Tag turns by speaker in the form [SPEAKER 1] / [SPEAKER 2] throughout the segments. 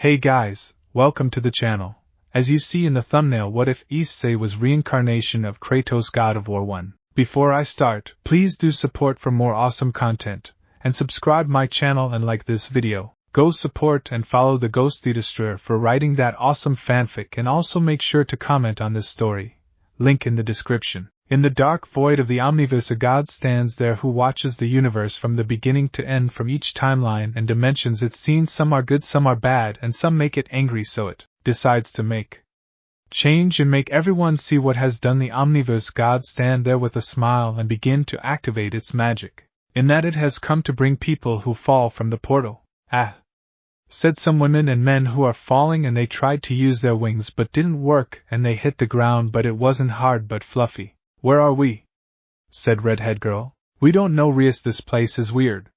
[SPEAKER 1] Hey guys, welcome to the channel. As you see in the thumbnail, what if issei was reincarnation of Kratos, God of War 1? Before I start, please do support for more awesome content, and subscribe my channel and like this video. Go support and follow the Ghost the Destroyer for writing that awesome fanfic, and also make sure to comment on this story. Link in the description. In the dark void of the omniverse, a god stands there who watches the universe from the beginning to end, from each timeline and dimensions it's seen. Some are good, some are bad, and some make it angry, so it decides to make change and make everyone see what has done. The omniverse god stand there with a smile and begin to activate its magic, in that it has come to bring people who fall from the portal. Said some women and men who are falling, and they tried to use their wings but didn't work, and they hit the ground, but it wasn't hard but fluffy. Where are we? Said redhead girl. We don't know, Rias, this place is weird.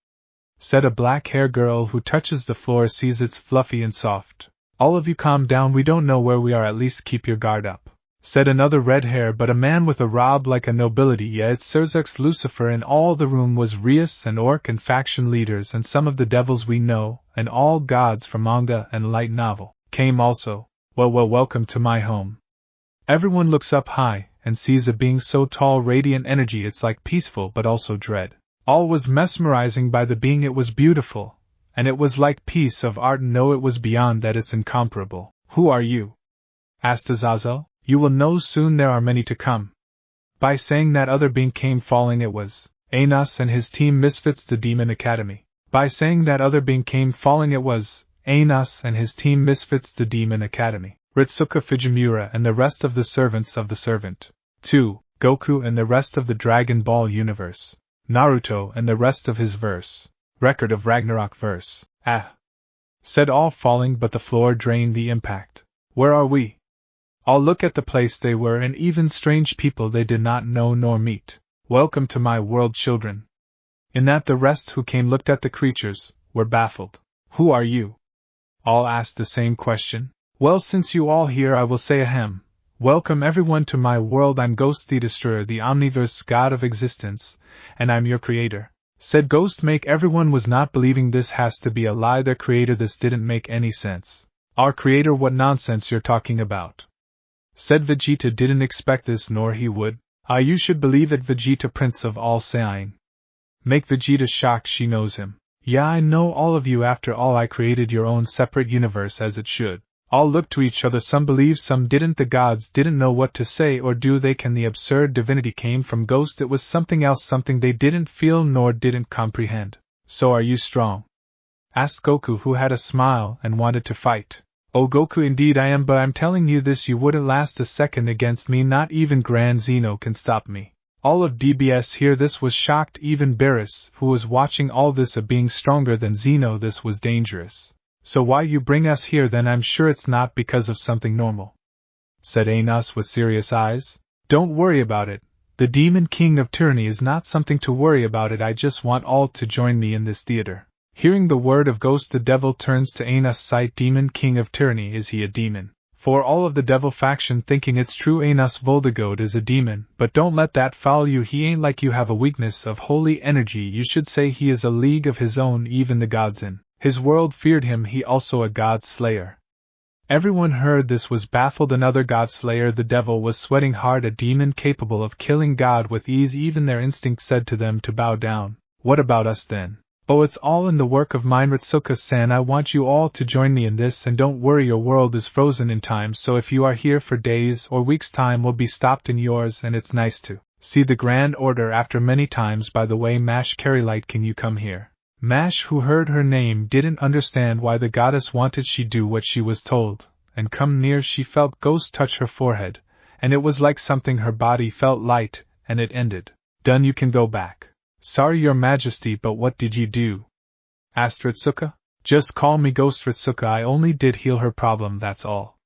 [SPEAKER 1] Said a black hair girl who touches the floor, sees it's fluffy and soft. All of you calm down, we don't know where we are, at least keep your guard up. Said another red hair but a man with a robe like a nobility. Yeah, it's Serzux Lucifer, and all the room was Rias and orc and faction leaders and some of the devils we know, and all gods from manga and light novel came also. Well, welcome to my home. Everyone looks up high and sees a being so tall, radiant energy, it's like peaceful but also dread. All was mesmerizing by the being, it was beautiful, and it was like piece of art. No, it was beyond that, it's incomparable. Who are you? Asked Azazel. You will know soon, there are many to come. By saying that other being came falling, it was Anos and his team Misfits, the Demon Academy. By saying that other being came falling, it was Anos and his team Misfits, the Demon Academy. Ritsuka Fujimura and the rest of the servants of the servant. 2. Goku and the rest of the Dragon Ball universe. Naruto and the rest of his verse. Record of Ragnarok verse. Said all falling, but the floor drained the impact. Where are we? All look at the place they were, and even strange people they did not know nor meet. Welcome to my world, children. In that the rest who came looked at the creatures, were baffled. Who are you? All asked the same question. Well, since you all here, I will say ahem. Welcome everyone to my world. I'm Ghost the Destroyer, the omniverse god of existence, and I'm your creator. Said Ghost. Make everyone was not believing, this has to be a lie. Their creator, this didn't make any sense. Our creator, what nonsense you're talking about? Said Vegeta. Didn't expect this, nor he would. You should believe it, Vegeta, prince of all Saiyan. Make Vegeta shocked, she knows him. Yeah, I know all of you. After all, I created your own separate universe, as it should. All looked to each other, some believed, some didn't. The gods didn't know what to say or do. They can. The absurd divinity came from Ghost. It was something else, something they didn't feel nor didn't comprehend. So are you strong? Asked Goku, who had a smile and wanted to fight. Oh Goku, indeed I am, but I'm telling you this, you wouldn't last a second against me. Not even Grand Zeno can stop me. All of DBS hear this was shocked, even Beerus, who was watching all this. A being stronger than Zeno, this was dangerous. So why you bring us here then? I'm sure it's not because of something normal. Said Anos with serious eyes. Don't worry about it. The Demon King of Tyranny is not something to worry about it. I just want all to join me in this theater. Hearing the word of Ghost, the devil turns to Anos' side. Demon King of Tyranny, is he a demon? For all of the devil faction thinking it's true, Anos Voldigode is a demon, but don't let that fool you. He ain't like you, have a weakness of holy energy. You should say he is a league of his own. Even the gods in his world feared him. He also a god slayer. Everyone heard this was baffled. Another god slayer. The devil was sweating hard. A demon capable of killing God with ease. Even their instinct said to them to bow down. What about us then? Oh, it's all in the work of mine, Ritsuka-san. I want you all to join me in this, and don't worry, your world is frozen in time, so if you are here for days or weeks, time will be stopped in yours, and it's nice to see the grand order after many times. By the way, Mash Carrylight, can you come here? Mash, who heard her name, didn't understand why the goddess wanted she do what she was told, and come near. She felt Ghost touch her forehead, and it was like something her body felt light, and it ended. Done, you can go back. Sorry, your majesty, but what did you do? Asked Ritsuka. Just call me Ghost, Ritsuka. I only did heal her problem, that's all.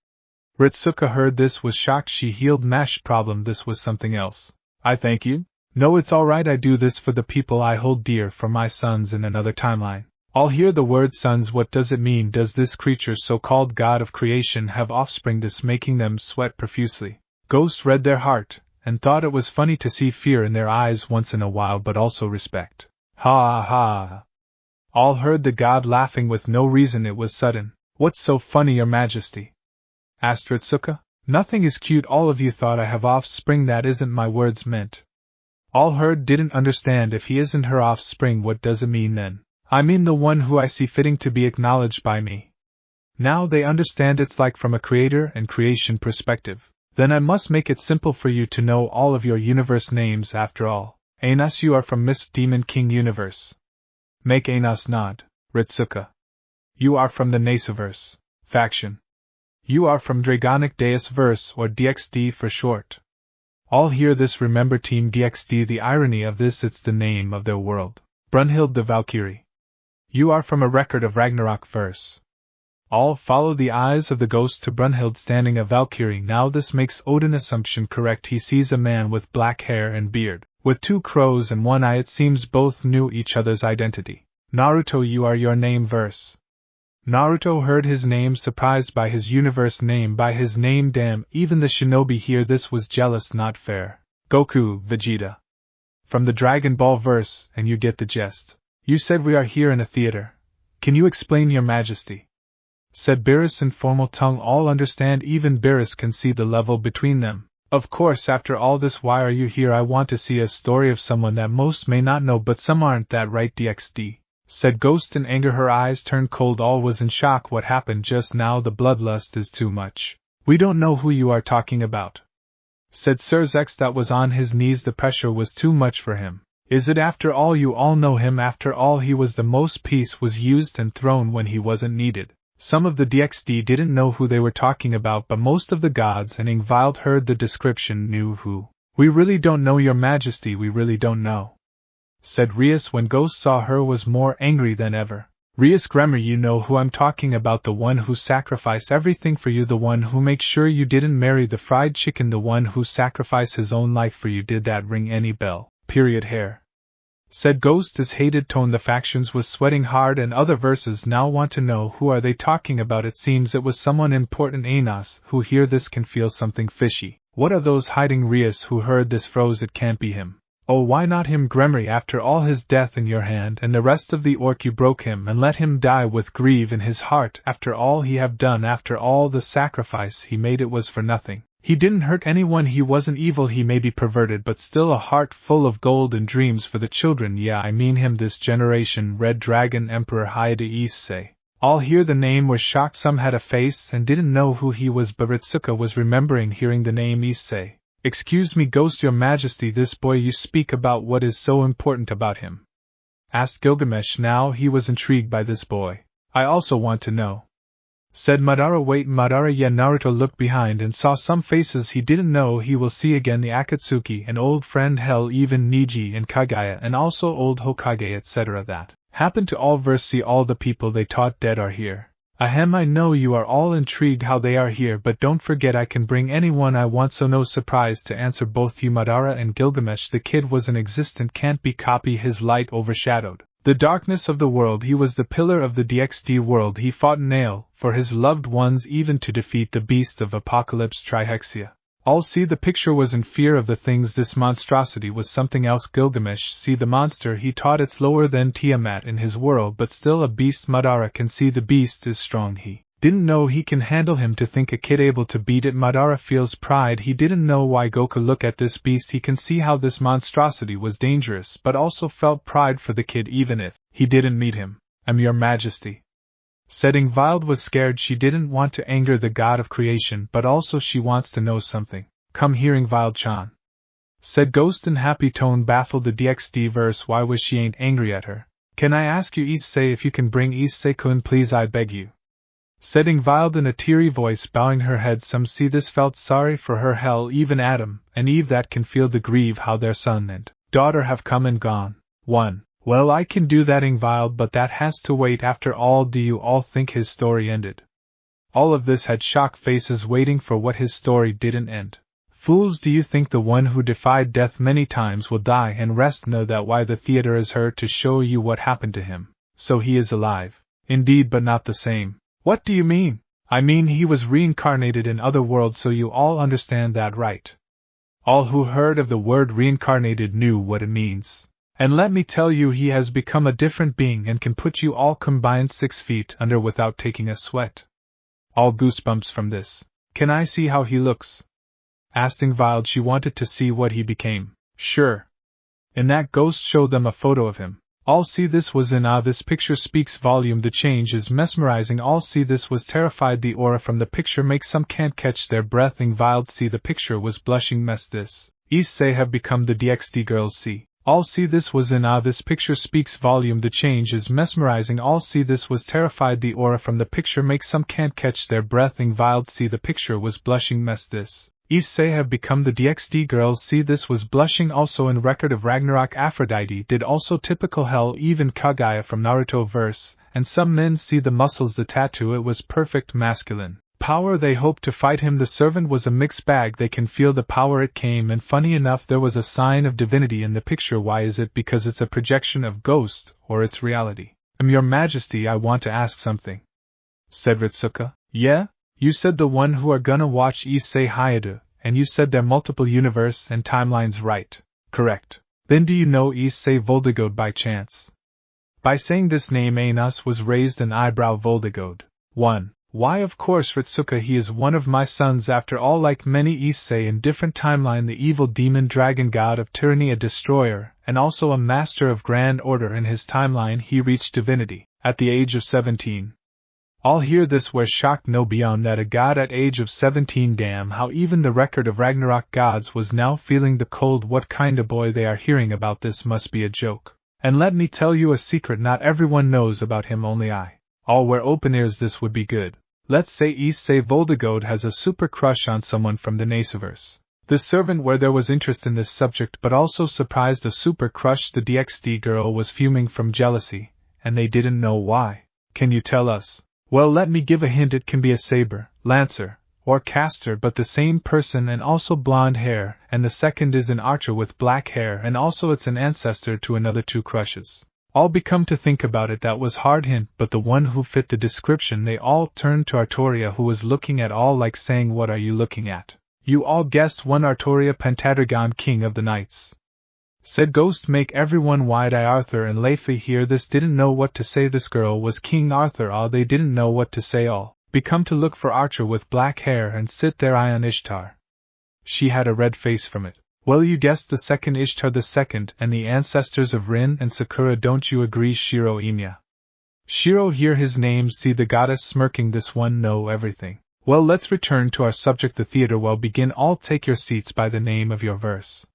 [SPEAKER 1] Ritsuka heard this was shocked. She healed Mash's problem. This was something else. I thank you? No, it's alright. I do this for the people I hold dear, for my sons in another timeline. All hear the word sons. What does it mean? Does this creature, so-called god of creation, have offspring, this making them sweat profusely? Ghost read their heart, and thought it was funny to see fear in their eyes once in a while, but also respect. Ha ha! All heard the god laughing with no reason. It was sudden. What's so funny, Your Majesty? Asked Ritsuka. Nothing is cute. All of you thought I have offspring. That isn't my words meant. All heard didn't understand. If he isn't her offspring, what does it mean then? I mean the one who I see fitting to be acknowledged by me. Now they understand. It's like from a creator and creation perspective. Then I must make it simple for you to know all of your universe names. After all, Aenas, you are from Miss Demon King Universe. Make Aenas nod. Ritsuka. You are from the Nasaverse faction. You are from Dragonic Deus Verse, or DXD for short. All hear this. Remember Team DXD. The irony of this, it's the name of their world. Brunhild the Valkyrie. You are from a record of Ragnarok verse. All follow the eyes of the ghost to Brunhild standing a Valkyrie. Now this makes Odin assumption correct. He sees a man with black hair and beard, with 2 crows and 1 eye. It seems both knew each other's identity. Naruto, you are your name verse. Naruto heard his name, surprised by his universe name, by his name. Damn, even the shinobi here. This was jealous, not fair. Goku, Vegeta. From the Dragon Ball verse, and you get the jest. You said we are here in a theater. Can you explain, Your Majesty? Said Beerus in formal tongue. All understand. Even Beerus can see the level between them. Of course, after all this, why are you here? I want to see a story of someone that most may not know, but some aren't that right, DXD? Said Ghost in anger. Her eyes turned cold. All was in shock. What happened just now? The bloodlust is too much. We don't know who you are talking about. Said Sir Zex that was on his knees. The pressure was too much for him. Is it after all? You all know him. After all, he was the most. Peace was used and thrown when he wasn't needed. Some of the DXD didn't know who they were talking about, but most of the gods and Ingvild heard the description, knew who. We really don't know, Your Majesty, we really don't know. Said Rias when Ghost saw her was more angry than ever. Rias Gremmer, you know who I'm talking about, the one who sacrificed everything for you, the one who makes sure you didn't marry the fried chicken, the one who sacrificed his own life for you. Did that ring any bell? Period hair. Said Ghost, his hated tone. The factions was sweating hard, and other verses now want to know who are they talking about. It seems it was someone important. Aenas, who hear this can feel something fishy. What are those hiding? Rias, who heard this, froze. It can't be him. Oh, why not him, Gremry? After all, his death in your hand, and the rest of the orc, you broke him and let him die with grief in his heart. After all he have done, after all the sacrifice he made, it was for nothing. He didn't hurt anyone, he wasn't evil, he may be perverted, but still a heart full of gold and dreams for the children. Yeah, I mean him, this generation. Red Dragon Emperor Haida Issei. All hear the name, were shocked. Some had a face and didn't know who he was, but Ritsuka was remembering hearing the name Issei. Excuse me, Ghost, Your Majesty, this boy you speak about, what is so important about him? Asked Gilgamesh. Now he was intrigued by this boy. I also want to know. Said Madara. Wait, Madara. Yeah, Naruto looked behind and saw some faces he didn't know. He will see again the Akatsuki, an old friend, hell, even Niji and Kagaya, and also old Hokage, etc. That happened to all verse. See, all the people they taught dead are here. Ahem, I know you are all intrigued how they are here, but don't forget I can bring anyone I want, so no surprise to answer both you, Madara and Gilgamesh. The kid was an existent, can't be copy. His light overshadowed the darkness of the world. He was the pillar of the DXD world. He fought nail for his loved ones, even to defeat the beast of Apocalypse Trihexia. All see the picture was in fear of the things. This monstrosity was something else. Gilgamesh, see the monster he taught. It's lower than Tiamat in his world, but still a beast. Madara can see the beast is strong. He didn't know he can handle him. To think a kid able to beat it. Madara feels pride. He didn't know why. Goku, look at this beast. He can see how this monstrosity was dangerous, but also felt pride for the kid even if he didn't meet him. I'm Your Majesty. Said Ingvild was scared. She didn't want to anger the god of creation, but also she wants to know something. Come here, Ingvild-chan. Said Ghost in happy tone, baffled the DXD verse. Why was she ain't angry at her? Can I ask you, Issei, if you can bring Issei-kun, please, I beg you. Said Ingvild in a teary voice, bowing her head. Some see this, felt sorry for her. Hell, even Adam and Eve that can feel the grief how their son and daughter have come and gone. 1. Well, I can do that, Ingvild, but that has to wait. After all, do you all think his story ended? All of this had shocked faces waiting for what his story didn't end. Fools, do you think the one who defied death many times will die and rest? Know that why the theater is here, to show you what happened to him. So he is alive. Indeed, but not the same. What do you mean? I mean he was reincarnated in other worlds, so you all understand that, right? All who heard of the word reincarnated knew what it means. And let me tell you, he has become a different being and can put you all combined 6 feet under without taking a sweat. All goosebumps from this. Can I see how he looks? Asked Ingvild. She wanted to see what he became. Sure. And that ghost showed them a photo of him. All see this was in this picture speaks volume. The change is mesmerizing. All see this was terrified. The aura from the picture makes some can't catch their breath. Ingvild see the picture was blushing. Mess this. Issei have become the DXD girls. See. All see this was in this picture speaks volume. The change is mesmerizing. All see this was terrified. The aura from the picture makes some can't catch their breath. Ingvild see the picture was blushing. Mess this. Issei have become the DXD girls. See this was blushing. Also in record of Ragnarok, Aphrodite did also typical hell. Even Kaguya from Naruto verse, and some men see the muscles, the tattoo. It was perfect masculine power. They hoped to fight him. The servant was a mixed bag. They can feel the power it came, and funny enough there was a sign of divinity in the picture. Why is it? Because it's a projection of ghost, or it's reality. Your Majesty, I want to ask something, said Ritsuka. Yeah? You said the one who are gonna watch Issei Hayadu, and you said they're multiple universe and timelines, right? Correct. Then do you know Issei Voldigode by chance? By saying this name Anas was raised an eyebrow. Voldigode. 1. Why, of course, Ritsuka, he is one of my sons after all. Like many Issei in different timeline, the evil demon dragon god of tyranny, a destroyer, and also a master of grand order. In his timeline he reached divinity at the age of 17. All hear this were shocked. No, beyond that, a god at age of 17. Damn, how even the record of Ragnarok gods was now feeling the cold. What kind of boy they are hearing about? This must be a joke. And let me tell you a secret, not everyone knows about him, only I. All wear open ears. This would be good. Let's say Issei Voldigode has a super crush on someone from the Naceverse. The servant where there was interest in this subject but also surprised. A super crush. The DXD girl was fuming from jealousy, and they didn't know why. Can you tell us? Well, let me give a hint. It can be a saber, lancer, or caster, but the same person, and also blonde hair, and the second is an archer with black hair, and also it's an ancestor to another 2 crushes. All become to think about it, that was hard hint, but the one who fit the description. They all turned to Artoria, who was looking at all like saying, what are you looking at? You all guessed one. Artoria, Pentadragon, king of the knights. Said Ghost, make everyone wide-eye. Arthur and Leifi hear this didn't know what to say. This girl was King Arthur. All they didn't know what to say. All become to look for Archer with black hair and sit their eye on Ishtar. She had a red face from it. Well, you guessed the second, Ishtar the second, and the ancestors of Rin and Sakura. Don't you agree, Shiro Enya? Shiro, hear his name. See the goddess smirking. This one know everything. Well, let's return to our subject, the theater. Well, begin. All take your seats by the name of your verse.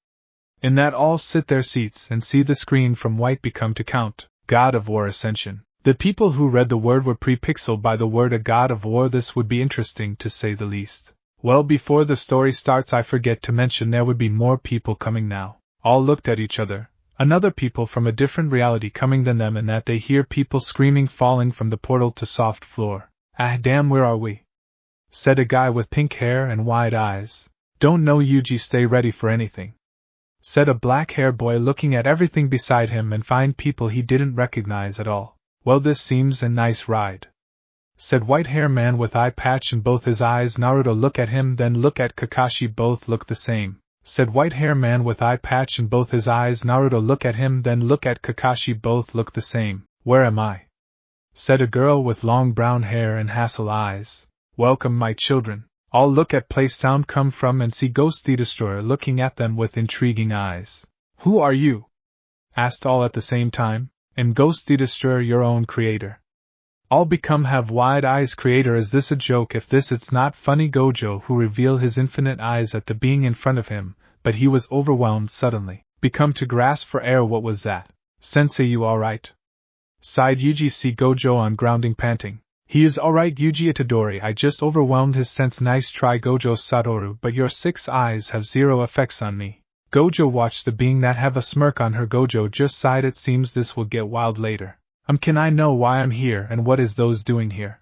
[SPEAKER 1] In that all sit their seats and see the screen from white become to count. God of War Ascension. The people who read the word were pre-pixeled by the word a god of war. This would be interesting to say the least. Well, before the story starts, I forget to mention there would be more people coming now. All looked at each other. Another people from a different reality coming than them, and that they hear people screaming falling from the portal to soft floor. Ah damn, where are we? Said a guy with pink hair and wide eyes. Don't know, Yuji, stay ready for anything. Said a black-haired boy looking at everything beside him and find people he didn't recognize at all. Well, this seems a nice ride. Said white-haired man with eye patch in both his eyes. Naruto, look at him, then look at Kakashi, both look the same. Said white-haired man with eye patch in both his eyes. Naruto, look at him, then look at Kakashi, both look the same. Where am I? Said a girl with long brown hair and hassle eyes. Welcome, my children. All look at place sound come from and see Ghost the Destroyer looking at them with intriguing eyes. Who are you? Asked all at the same time. And Ghost the Destroyer, your own creator. All become have wide eyes. Creator, is this a joke? If this it's not funny. Gojo, who revealed his infinite eyes at the being in front of him, but he was overwhelmed suddenly. Become to grasp for air. What was that? Sensei, you alright? Sighed Yuji. See Gojo on grounding, panting. He is alright, Yuji Itadori, I just overwhelmed his sense. Nice try, Gojo Satoru, but your 6 eyes have 0 effects on me. Gojo watched the being that have a smirk on her. Gojo just sighed. It seems this will get wild later. Can I know why I'm here and what is those doing here?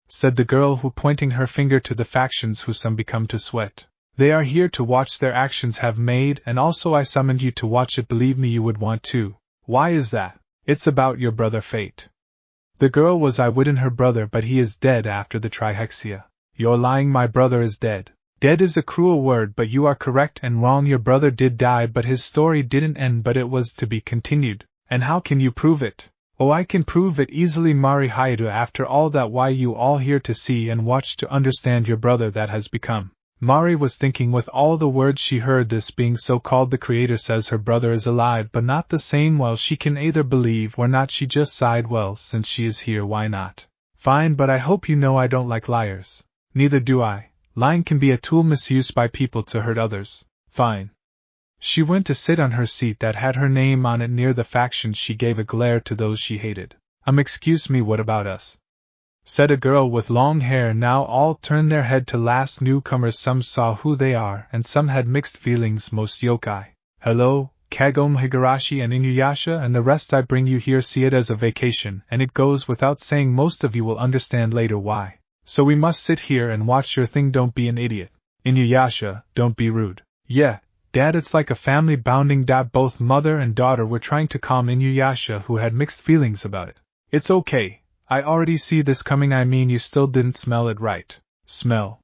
[SPEAKER 1] Said the girl who, pointing her finger to the factions who some become to sweat. They are here to watch their actions have made, and also I summoned you to watch it. Believe me, you would want to. Why is that? It's about your brother Fate. The girl was I wouldn't her brother, but he is dead after the trihexia. You're lying, my brother is dead. Dead is a cruel word, but you are correct and wrong. Your brother did die, but his story didn't end, but it was to be continued. And how can you prove it? Oh, I can prove it easily, Mari Haidu. After all that, why you all here to see and watch to understand your brother that has become. Mari was thinking with all the words she heard, this being so called the creator says her brother is alive but not the same. Well, she can either believe or not. She just sighed. Well, since she is here, why not? Fine, but I hope you know I don't like liars. Neither do I. Lying can be a tool misused by people to hurt others. Fine. She went to sit on her seat that had her name on it near the factions. She gave a glare to those she hated. Excuse me, what about us? Said a girl with long hair. Now all turned their head to last newcomers. Some saw who they are, and some had mixed feelings. Most yokai. Hello, Kagome Higurashi and Inuyasha and the rest. I bring you here. See it as a vacation, and it goes without saying most of you will understand later why. So we must sit here and watch your thing. Don't be an idiot. Inuyasha, don't be rude. Yeah, Dad, it's like a family bonding. Both mother and daughter were trying to calm Inuyasha, who had mixed feelings about it. It's okay. I already see this coming. I mean, you still didn't smell it right. Smell?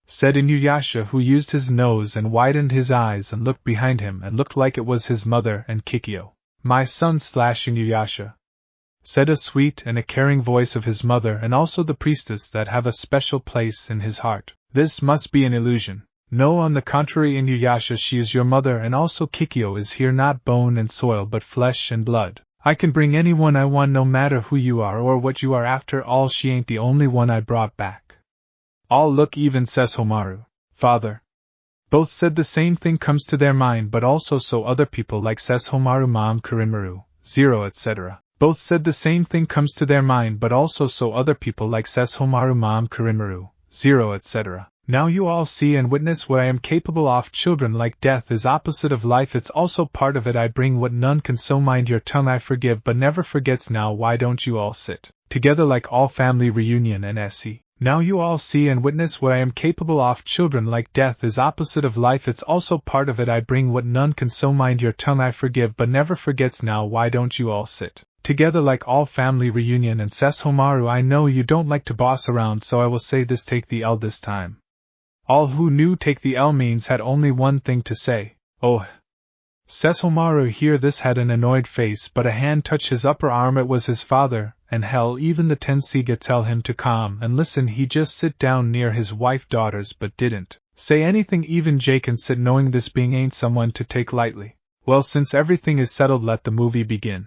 [SPEAKER 1] Said Inuyasha, who used his nose and widened his eyes and looked behind him and looked like it was his mother and Kikyo. My son / Inuyasha. Said a sweet and a caring voice of his mother and also the priestess that have a special place in his heart. This must be an illusion. No, on the contrary, Inuyasha, she is your mother, and also Kikyo is here, not bone and soil but flesh and blood. I can bring anyone I want, no matter who you are or what you are. After all, she ain't the only one I brought back. All look, even says Homaru. Father. Both said the same thing comes to their mind, but also so other people like says Homaru. Mom, Kurinmaru, Zero, etc. Both said the same thing comes to their mind, but also so other people like says Homaru. Mom, Kurinmaru, Zero, etc. Now you all see and witness what I am capable of. Children, like death is opposite of life, it's also part of it. I bring what none can, so mind your tongue. I forgive but never forgets. Now why don't you all sit together like all family reunion and issei? Now you all see and witness what I am capable of. Children, like death is opposite of life, it's also part of it. I bring what none can, so mind your tongue. I forgive but never forgets. Now why don't you all sit together like all family reunion and says Homaru. I know you don't like to boss around, so I will say this: take the L this time. All who knew take the L means had only one thing to say. Oh. Says Homaru. Here this had an annoyed face, but a hand touched his upper arm. It was his father, and hell, even the Tensiga tell him to calm and listen. He just sit down near his wife daughters but didn't say anything. Even Jay can sit, knowing this being ain't someone to take lightly. Well, since everything is settled, let the movie begin.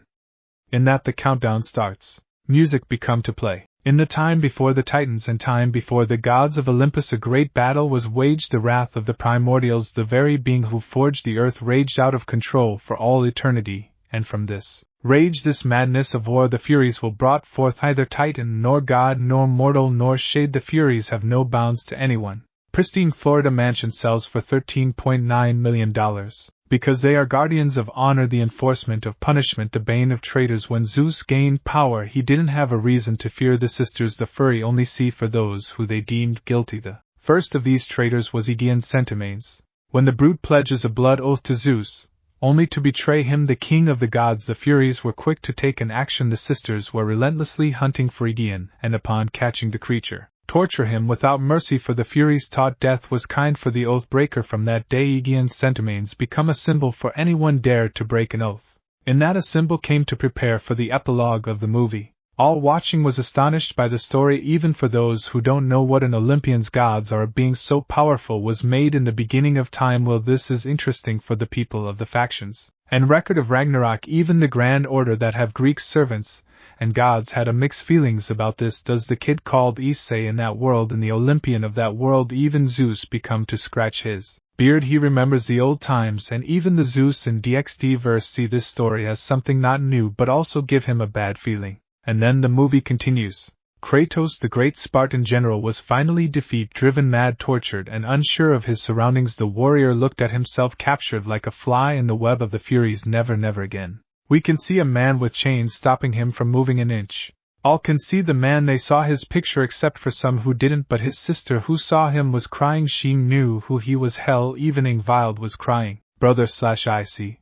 [SPEAKER 1] In that the countdown starts. Music become to play. In the time before the Titans and time before the gods of Olympus, a great battle was waged. The wrath of the primordials, the very being who forged the earth, raged out of control for all eternity, and from this rage, this madness of war, the Furies will brought forth neither Titan nor god nor mortal nor shade. The Furies have no bounds to anyone. Pristine Florida mansion sells for $13.9 million. Because they are guardians of honor, the enforcement of punishment, the bane of traitors. When Zeus gained power, he didn't have a reason to fear the sisters. The Fury only see for those who they deemed guilty. The first of these traitors was Aegean Centimanes. When the brute pledges a blood oath to Zeus, only to betray him, the king of the gods, the Furies were quick to take an action. The sisters were relentlessly hunting for Aegean, and upon catching the creature, torture him without mercy, for the Furies taught death was kind for the oath breaker. From that day Aegean Centimanes become a symbol for anyone dared to break an oath. In that a symbol came to prepare for the epilogue of the movie. All watching was astonished by the story, even for those who don't know what an Olympian's gods are. A being so powerful was made in the beginning of time. Well, this is interesting for the people of the factions and record of Ragnarok. Even the Grand Order that have Greek servants and gods had a mixed feelings about this. Does the kid called Issei in that world and the Olympian of that world, even Zeus, become to scratch his beard? He remembers the old times, and even the Zeus in DxD verse see this story as something not new but also give him a bad feeling. And then the movie continues. Kratos, the great Spartan general, was finally defeated, driven mad, tortured, and unsure of his surroundings. The warrior looked at himself, captured like a fly in the web of the Furies. Never again. We can see a man with chains stopping him from moving an inch. All can see the man. They saw his picture except for some who didn't, but his sister who saw him was crying. She knew who he was. Hell, even Ingvild was crying. Brother / Issei,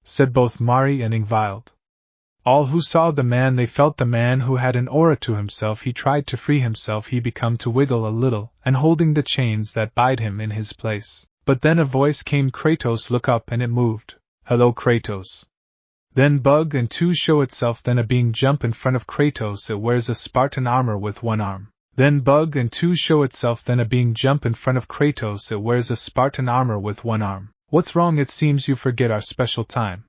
[SPEAKER 1] said both Mari and Ingvild. All who saw the man, they felt the man who had an aura to himself. He tried to free himself, he become to wiggle a little, and holding the chains that bind him in his place. But then a voice came, Kratos, look up, and it moved. Hello, Kratos. Then bug and two show itself, then a being jump in front of Kratos. It wears a Spartan armor with one arm. Then bug and two show itself, then a being jump in front of Kratos. It wears a Spartan armor with one arm. What's wrong? It seems you forget our special time.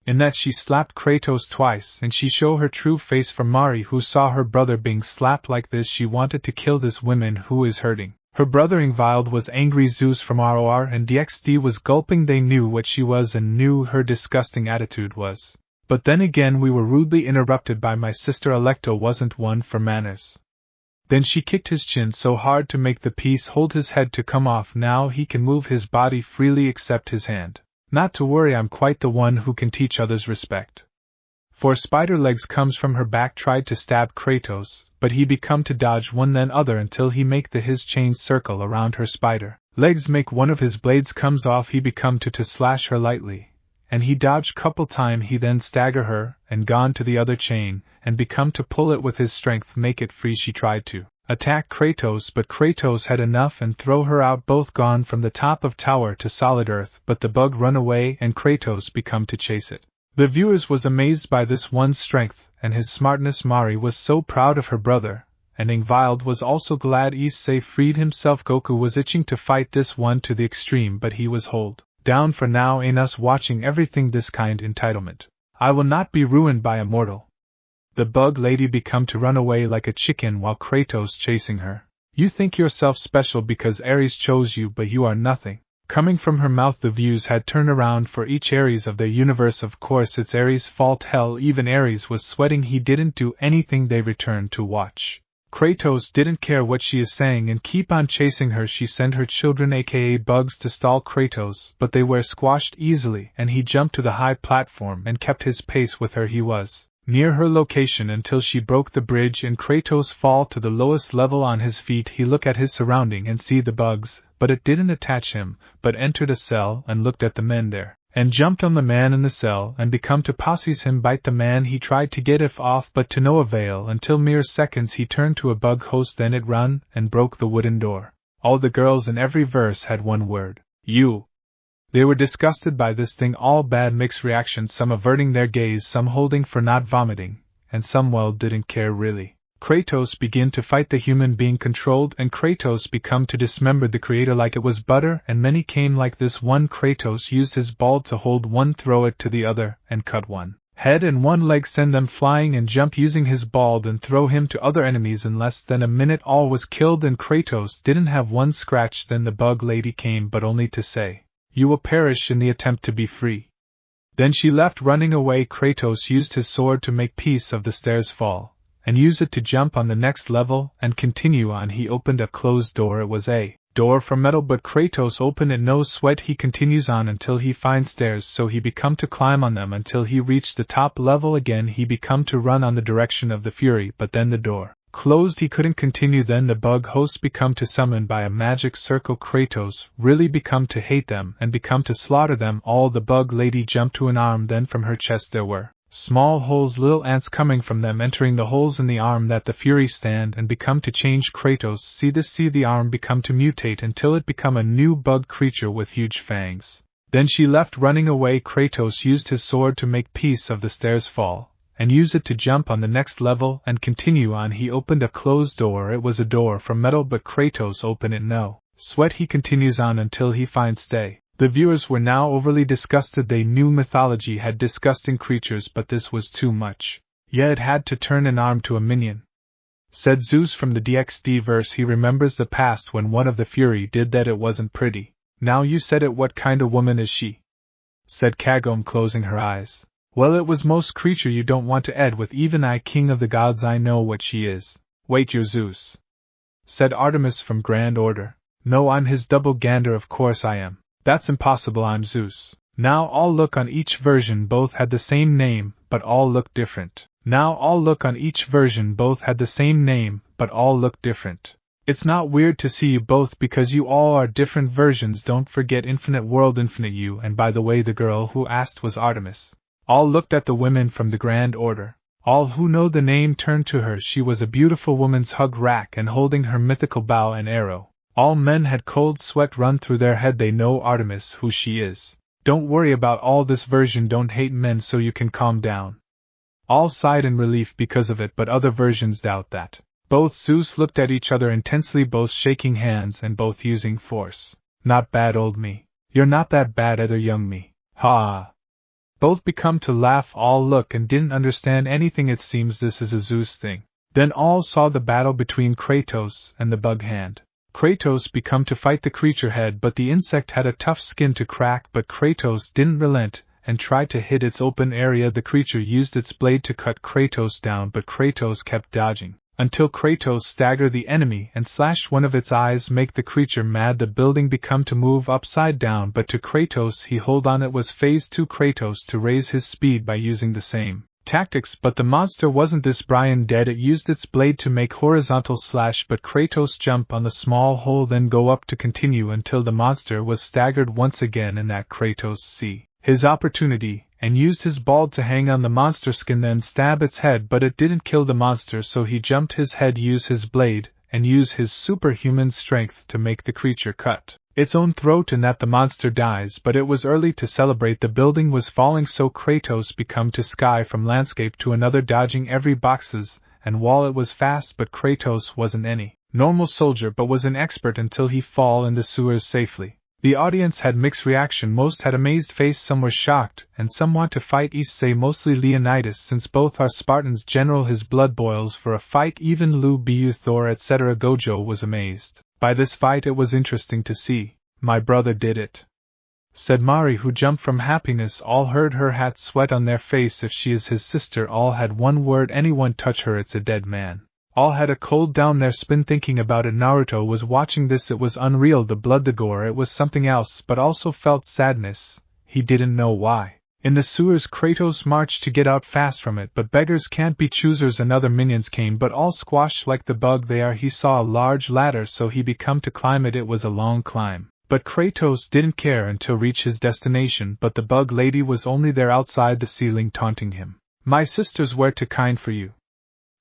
[SPEAKER 1] In that she slapped Kratos twice, and she show her true face for Mari, who saw her brother being slapped like this. She wanted to kill this woman who is hurting. Her brother Ingvild was angry. Zeus from ROR and DXD was gulping. They knew what she was and knew her disgusting attitude was. But then again we were rudely interrupted by my sister. Alecto wasn't one for manners. Then she kicked his chin so hard to make the piece hold his head to come off. Now he can move his body freely except his hand. Not to worry, I'm quite the one who can teach others respect. For spider legs comes from her back, tried to stab Kratos, but he become to dodge one then other until he make his chain circle around her spider legs. Make one of his blades comes off, he become to slash her lightly, and he dodged couple time. He then stagger her and gone to the other chain and become to pull it with his strength, make it free. She tried to attack Kratos, but Kratos had enough and throw her out, both gone from the top of tower to solid earth. But the bug run away and Kratos become to chase it. The viewers was amazed by this one's strength and his smartness. Mari was so proud of her brother, and Ingvild was also glad issei freed himself. Goku was itching to fight this one to the extreme, but he was hold down for now. Ain't us watching everything this kind entitlement. I will not be ruined by a mortal. The bug lady become to run away like a chicken while Kratos chasing her. You think yourself special because Ares chose you, but you are nothing. Coming from her mouth, the views had turned around for each Ares of their universe. Of course it's Ares' fault. Hell, even Ares was sweating. He didn't do anything. They returned to watch. Kratos didn't care what she is saying and keep on chasing her. She sent her children aka bugs to stall Kratos, but they were squashed easily and he jumped to the high platform and kept his pace with her. He was near her location until she broke the bridge and Kratos fall to the lowest level on his feet. He look at his surrounding and see the bugs, but it didn't attach him, but entered a cell and looked at the men there, and jumped on the man in the cell and become to posses him, bite the man. He tried to get if off but to no avail until mere seconds he turned to a bug host, then it run and broke the wooden door. All the girls in every verse had one word: you. They were disgusted by this thing, all bad mixed reactions, some averting their gaze, some holding for not vomiting, and some well didn't care really. Kratos begin to fight the human being controlled and Kratos become to dismember the creator like it was butter, and many came like this one. Kratos used his ball to hold one, throw it to the other, and cut one head and one leg, send them flying and jump using his ball, then throw him to other enemies. In less than a minute all was killed and Kratos didn't have one scratch. Then the bug lady came, but only to say, you will perish in the attempt to be free. Then she left running away. Kratos used his sword to make peace of the stairs fall, and use it to jump on the next level and continue on. He opened a closed door. It was a door from metal, but Kratos opened it, no sweat. He continues on until he finds stairs, so he become to climb on them until he reached the top level. Again he become to run on the direction of the fury, but then the door closed. He couldn't continue. Then the bug hosts become to summon by a magic circle. Kratos really become to hate them and become to slaughter them all. The bug lady jumped to an arm, then from her chest there were small holes, little ants coming from them, entering the holes in the arm that the fury stand and become to change. Kratos see the arm become to mutate until it become a new bug creature with huge fangs. Then she left running away. Kratos used his sword to make peace of the stairs fall, and use it to jump on the next level and continue on. He opened a closed door. It was a door from metal, but Kratos opened it, no sweat. He continues on until he finds stay. The viewers were now overly disgusted. They knew mythology had disgusting creatures, but this was too much. Yeah, it had to turn an arm to a minion. Said Zeus from the DXD verse. He remembers the past when one of the fury did that. It wasn't pretty. Now you said it, what kind of woman is she? Said Kagome, closing her eyes. Well, it was most creature you don't want to ed with, even I, king of the gods, I know what she is. Wait, you're Zeus? Said Artemis from Grand Order. No, I'm his double gander, of course I am. That's impossible, I'm Zeus. Now all look on each version, both had the same name, but all look different. Now all look on each version, both had the same name, but all look different. It's not weird to see you both because you all are different versions. Don't forget Infinite World, Infinite You. And by the way, the girl who asked was Artemis. All looked at the women from the Grand Order. All who know the name turned to her. She was a beautiful woman's hug rack and holding her mythical bow and arrow. All men had cold sweat run through their head. They know Artemis, who she is. Don't worry about all this version. Don't hate men so you can calm down. All sighed in relief because of it, but other versions doubt that. Both Zeus looked at each other intensely, both shaking hands and both using force. Not bad, old me. You're not that bad either, young me. Ha! Both become to laugh. All look and didn't understand anything. It seems this is a Zeus thing. Then all saw the battle between Kratos and the bug hand. Kratos become to fight the creature head, but the insect had a tough skin to crack, but Kratos didn't relent and tried to hit its open area. The creature used its blade to cut Kratos down, but Kratos kept dodging, until Kratos staggered the enemy and slashed one of its eyes, make the creature mad. The building become to move upside down, but to Kratos he hold on. It was phase 2 Kratos to raise his speed by using the same tactics, but the monster wasn't this Brian dead. It used its blade to make horizontal slash, but Kratos jump on the small hole, then go up to continue until the monster was staggered once again, and that Kratos see his opportunity and used his ball to hang on the monster skin, then stab its head, but it didn't kill the monster, so he jumped his head, used his blade, and used his superhuman strength to make the creature cut its own throat, and that the monster dies. But it was early to celebrate. The building was falling, so Kratos become to sky from landscape to another, dodging every boxes and wall. It was fast, but Kratos wasn't any normal soldier, but was an expert until he fall in the sewers safely. The audience had mixed reaction. Most had amazed face, some were shocked, and some want to fight issei, mostly Leonidas, since both are Spartans. General, his blood boils for a fight. Even Lu Bu, Thor, etc. Gojo was amazed by this fight. It was interesting to see. My brother did it, said Mari, who jumped from happiness. All heard her hat sweat on their face. If she is his sister. All had one word: anyone touch her, it's a dead man. All had a cold down their spine thinking about it. Naruto was watching this. It was unreal, the blood, the gore. It was something else, but also felt sadness. He didn't know why. In the sewers, Kratos marched to get out fast from it, but beggars can't be choosers. Another minions came, but all squashed like the bug they are. He saw a large ladder, so he become to climb it. It was a long climb, but Kratos didn't care until reach his destination. But the bug lady was only there outside the ceiling, taunting him. My sisters were too kind for you.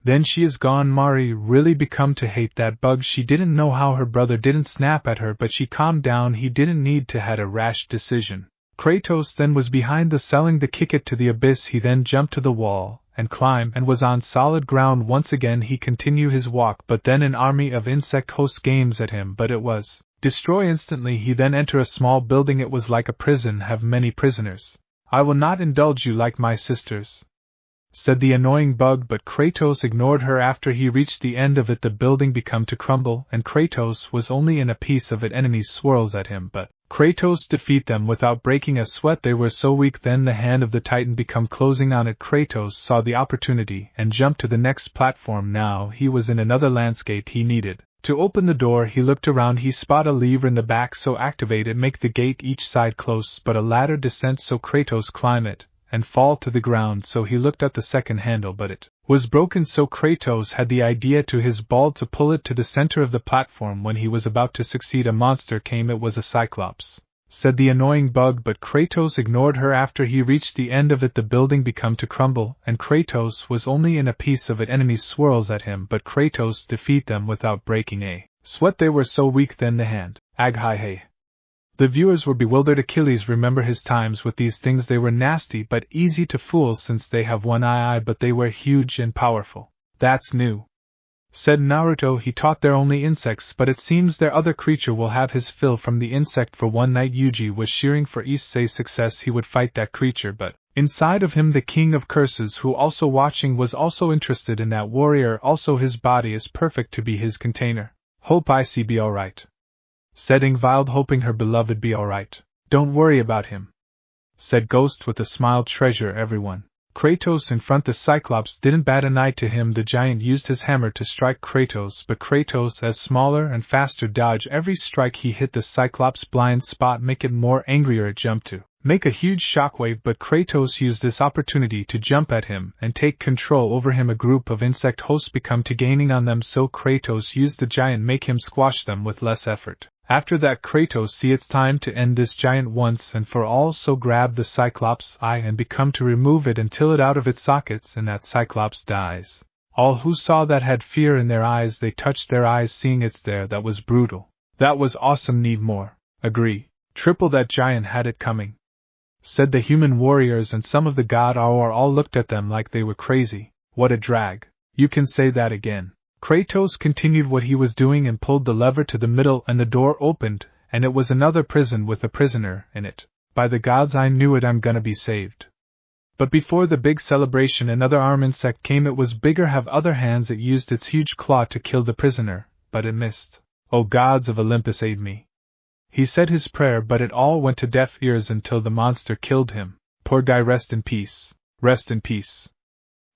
[SPEAKER 1] Then she is gone. Mari really become to hate that bug. She didn't know how her brother didn't snap at her, but she calmed down. He didn't need to had a rash decision. Kratos then was behind the ceiling to kick it to the abyss. He then jumped to the wall and climbed and was on solid ground once again. He continued his walk, but then an army of insect hosts games at him, but it was destroy instantly. He then enter a small building. It was like a prison, have many prisoners. I will not indulge you like my sisters, said the annoying bug, but Kratos ignored her. After he reached the end of it, the building become to crumble, and Kratos was only in a piece of it. Enemies swirls at him, but Kratos defeat them without breaking a sweat. They were so weak. Then the hand of the Titan become closing on it. Kratos saw the opportunity and jumped to the next platform. Now he was in another landscape. He needed to open the door. He looked around. He spot a lever in the back, so activate it, make the gate each side close, but a ladder descent, so Kratos climb it and fall to the ground. So he looked at the second handle, but it was broken, so Kratos had the idea to his ball to pull it to the center of the platform. When he was about to succeed, a monster came. It was a cyclops, said the annoying bug, but Kratos ignored her. After he reached the end of it, the building become to crumble, and Kratos was only in a piece of it. Enemies swirls at him, but Kratos defeat them without breaking a sweat. They were so weak. Then the hand Aghai. The viewers were bewildered. Achilles remember his times with these things. They were nasty but easy to fool, since they have one eye, but they were huge and powerful. That's new, said Naruto. He taught they're only insects, but it seems their other creature will have his fill from the insect. For one night Yuji was cheering for issei's success. He would fight that creature, but inside of him the king of curses, who also watching, was also interested in that warrior. Also his body is perfect to be his container. Hope Issei be alright, said Ingvild, hoping her beloved be alright. Don't worry about him, said Ghost with a smile. Treasure everyone. Kratos in front. The Cyclops didn't bat an eye to him. The giant used his hammer to strike Kratos, but Kratos, as smaller and faster, dodged every strike. He hit the Cyclops blind spot, make it more angrier. It jumped to make a huge shockwave, but Kratos used this opportunity to jump at him and take control over him. A group of insect hosts become to gaining on them, so Kratos used the giant make him squash them with less effort. After that, Kratos see it's time to end this giant once and for all, so grab the Cyclops' eye and become to remove it until it out of its sockets and that Cyclops dies. All who saw that had fear in their eyes, they touched their eyes seeing it's there. That was brutal. That was awesome, need more. Agree. Triple that giant had it coming, said the human warriors, and some of the god Aur all looked at them like they were crazy. What a drag. You can say that again. Kratos continued what he was doing and pulled the lever to the middle, and the door opened, and it was another prison with a prisoner in it. By the gods, I knew it, I'm gonna be saved. But before the big celebration, another arm insect came. It was bigger, have other hands. It used its huge claw to kill the prisoner, but it missed. O gods of Olympus, aid me. He said his prayer, but it all went to deaf ears until the monster killed him. Poor guy, rest in peace. Rest in peace.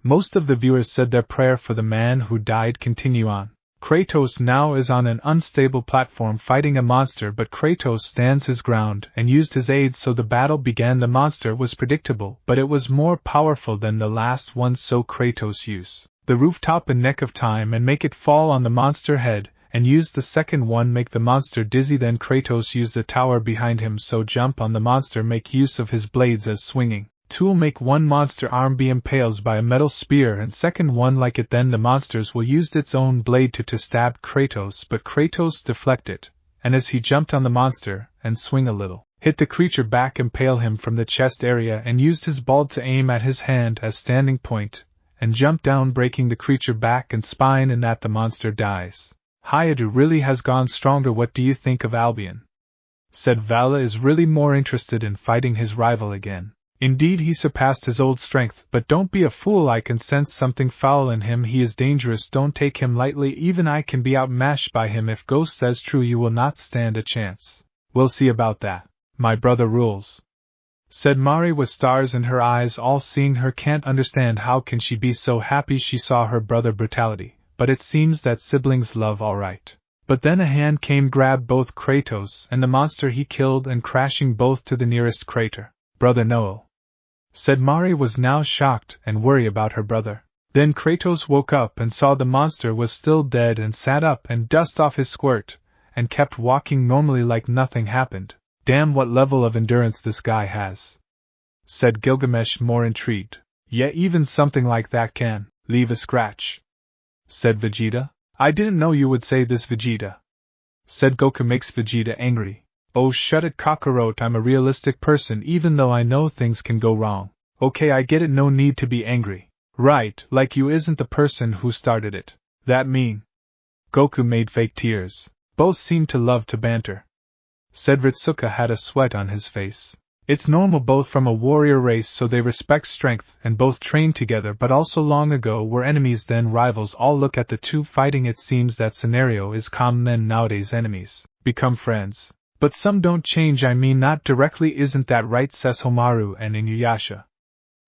[SPEAKER 1] Most of the viewers said their prayer for the man who died. Continue on. Kratos now is on an unstable platform fighting a monster, but Kratos stands his ground and used his aids, so the battle began. The monster was predictable, but it was more powerful than the last one, so Kratos used the rooftop and neck of time and make it fall on the monster head, and used the second one make the monster dizzy. Then Kratos used the tower behind him, so jump on the monster, make use of his blades as swinging tool, make one monster arm be impaled by a metal spear and second one like it. Then the monsters will use its own blade to stab Kratos, but Kratos deflect it, and as he jumped on the monster and swing a little, hit the creature back, impale him from the chest area, and used his bald to aim at his hand as standing point, and jump down, breaking the creature back and spine, and that the monster dies. Hyadu really has gone stronger. What do you think of Albion? Said Vala is really more interested in fighting his rival again. Indeed, he surpassed his old strength, but don't be a fool, I can sense something foul in him. He is dangerous, don't take him lightly. Even I can be outmatched by him. If Ghost says true, you will not stand a chance. We'll see about that. My brother rules, said Mari with stars in her eyes, all seeing her. Can't understand how can she be so happy she saw her brother brutality, but it seems that siblings love all right. But then a hand came, grabbed both Kratos and the monster he killed, and crashing both to the nearest crater. Brother Noel, said Mari, was now shocked and worried about her brother. Then Kratos woke up and saw the monster was still dead, and sat up and dusted off his squirt, and kept walking normally like nothing happened. Damn, what level of endurance this guy has, said Gilgamesh, more intrigued. Yeah, even something like that can leave a scratch, said Vegeta. I didn't know you would say this, Vegeta, said Goku. Makes Vegeta angry. Oh, shut it, Kakarot, I'm a realistic person even though I know things can go wrong. Okay, I get it, no need to be angry. Right, like you isn't the person who started it. That mean? Goku made fake tears. Both seemed to love to banter. Said Ritsuka had a sweat on his face. It's normal, both from a warrior race, so they respect strength and both trained together, but also long ago were enemies, then rivals. All look at the two fighting. It seems that scenario is common, then nowadays enemies become friends. But some don't change, I mean not directly, isn't that right? Says Homaru and Inuyasha.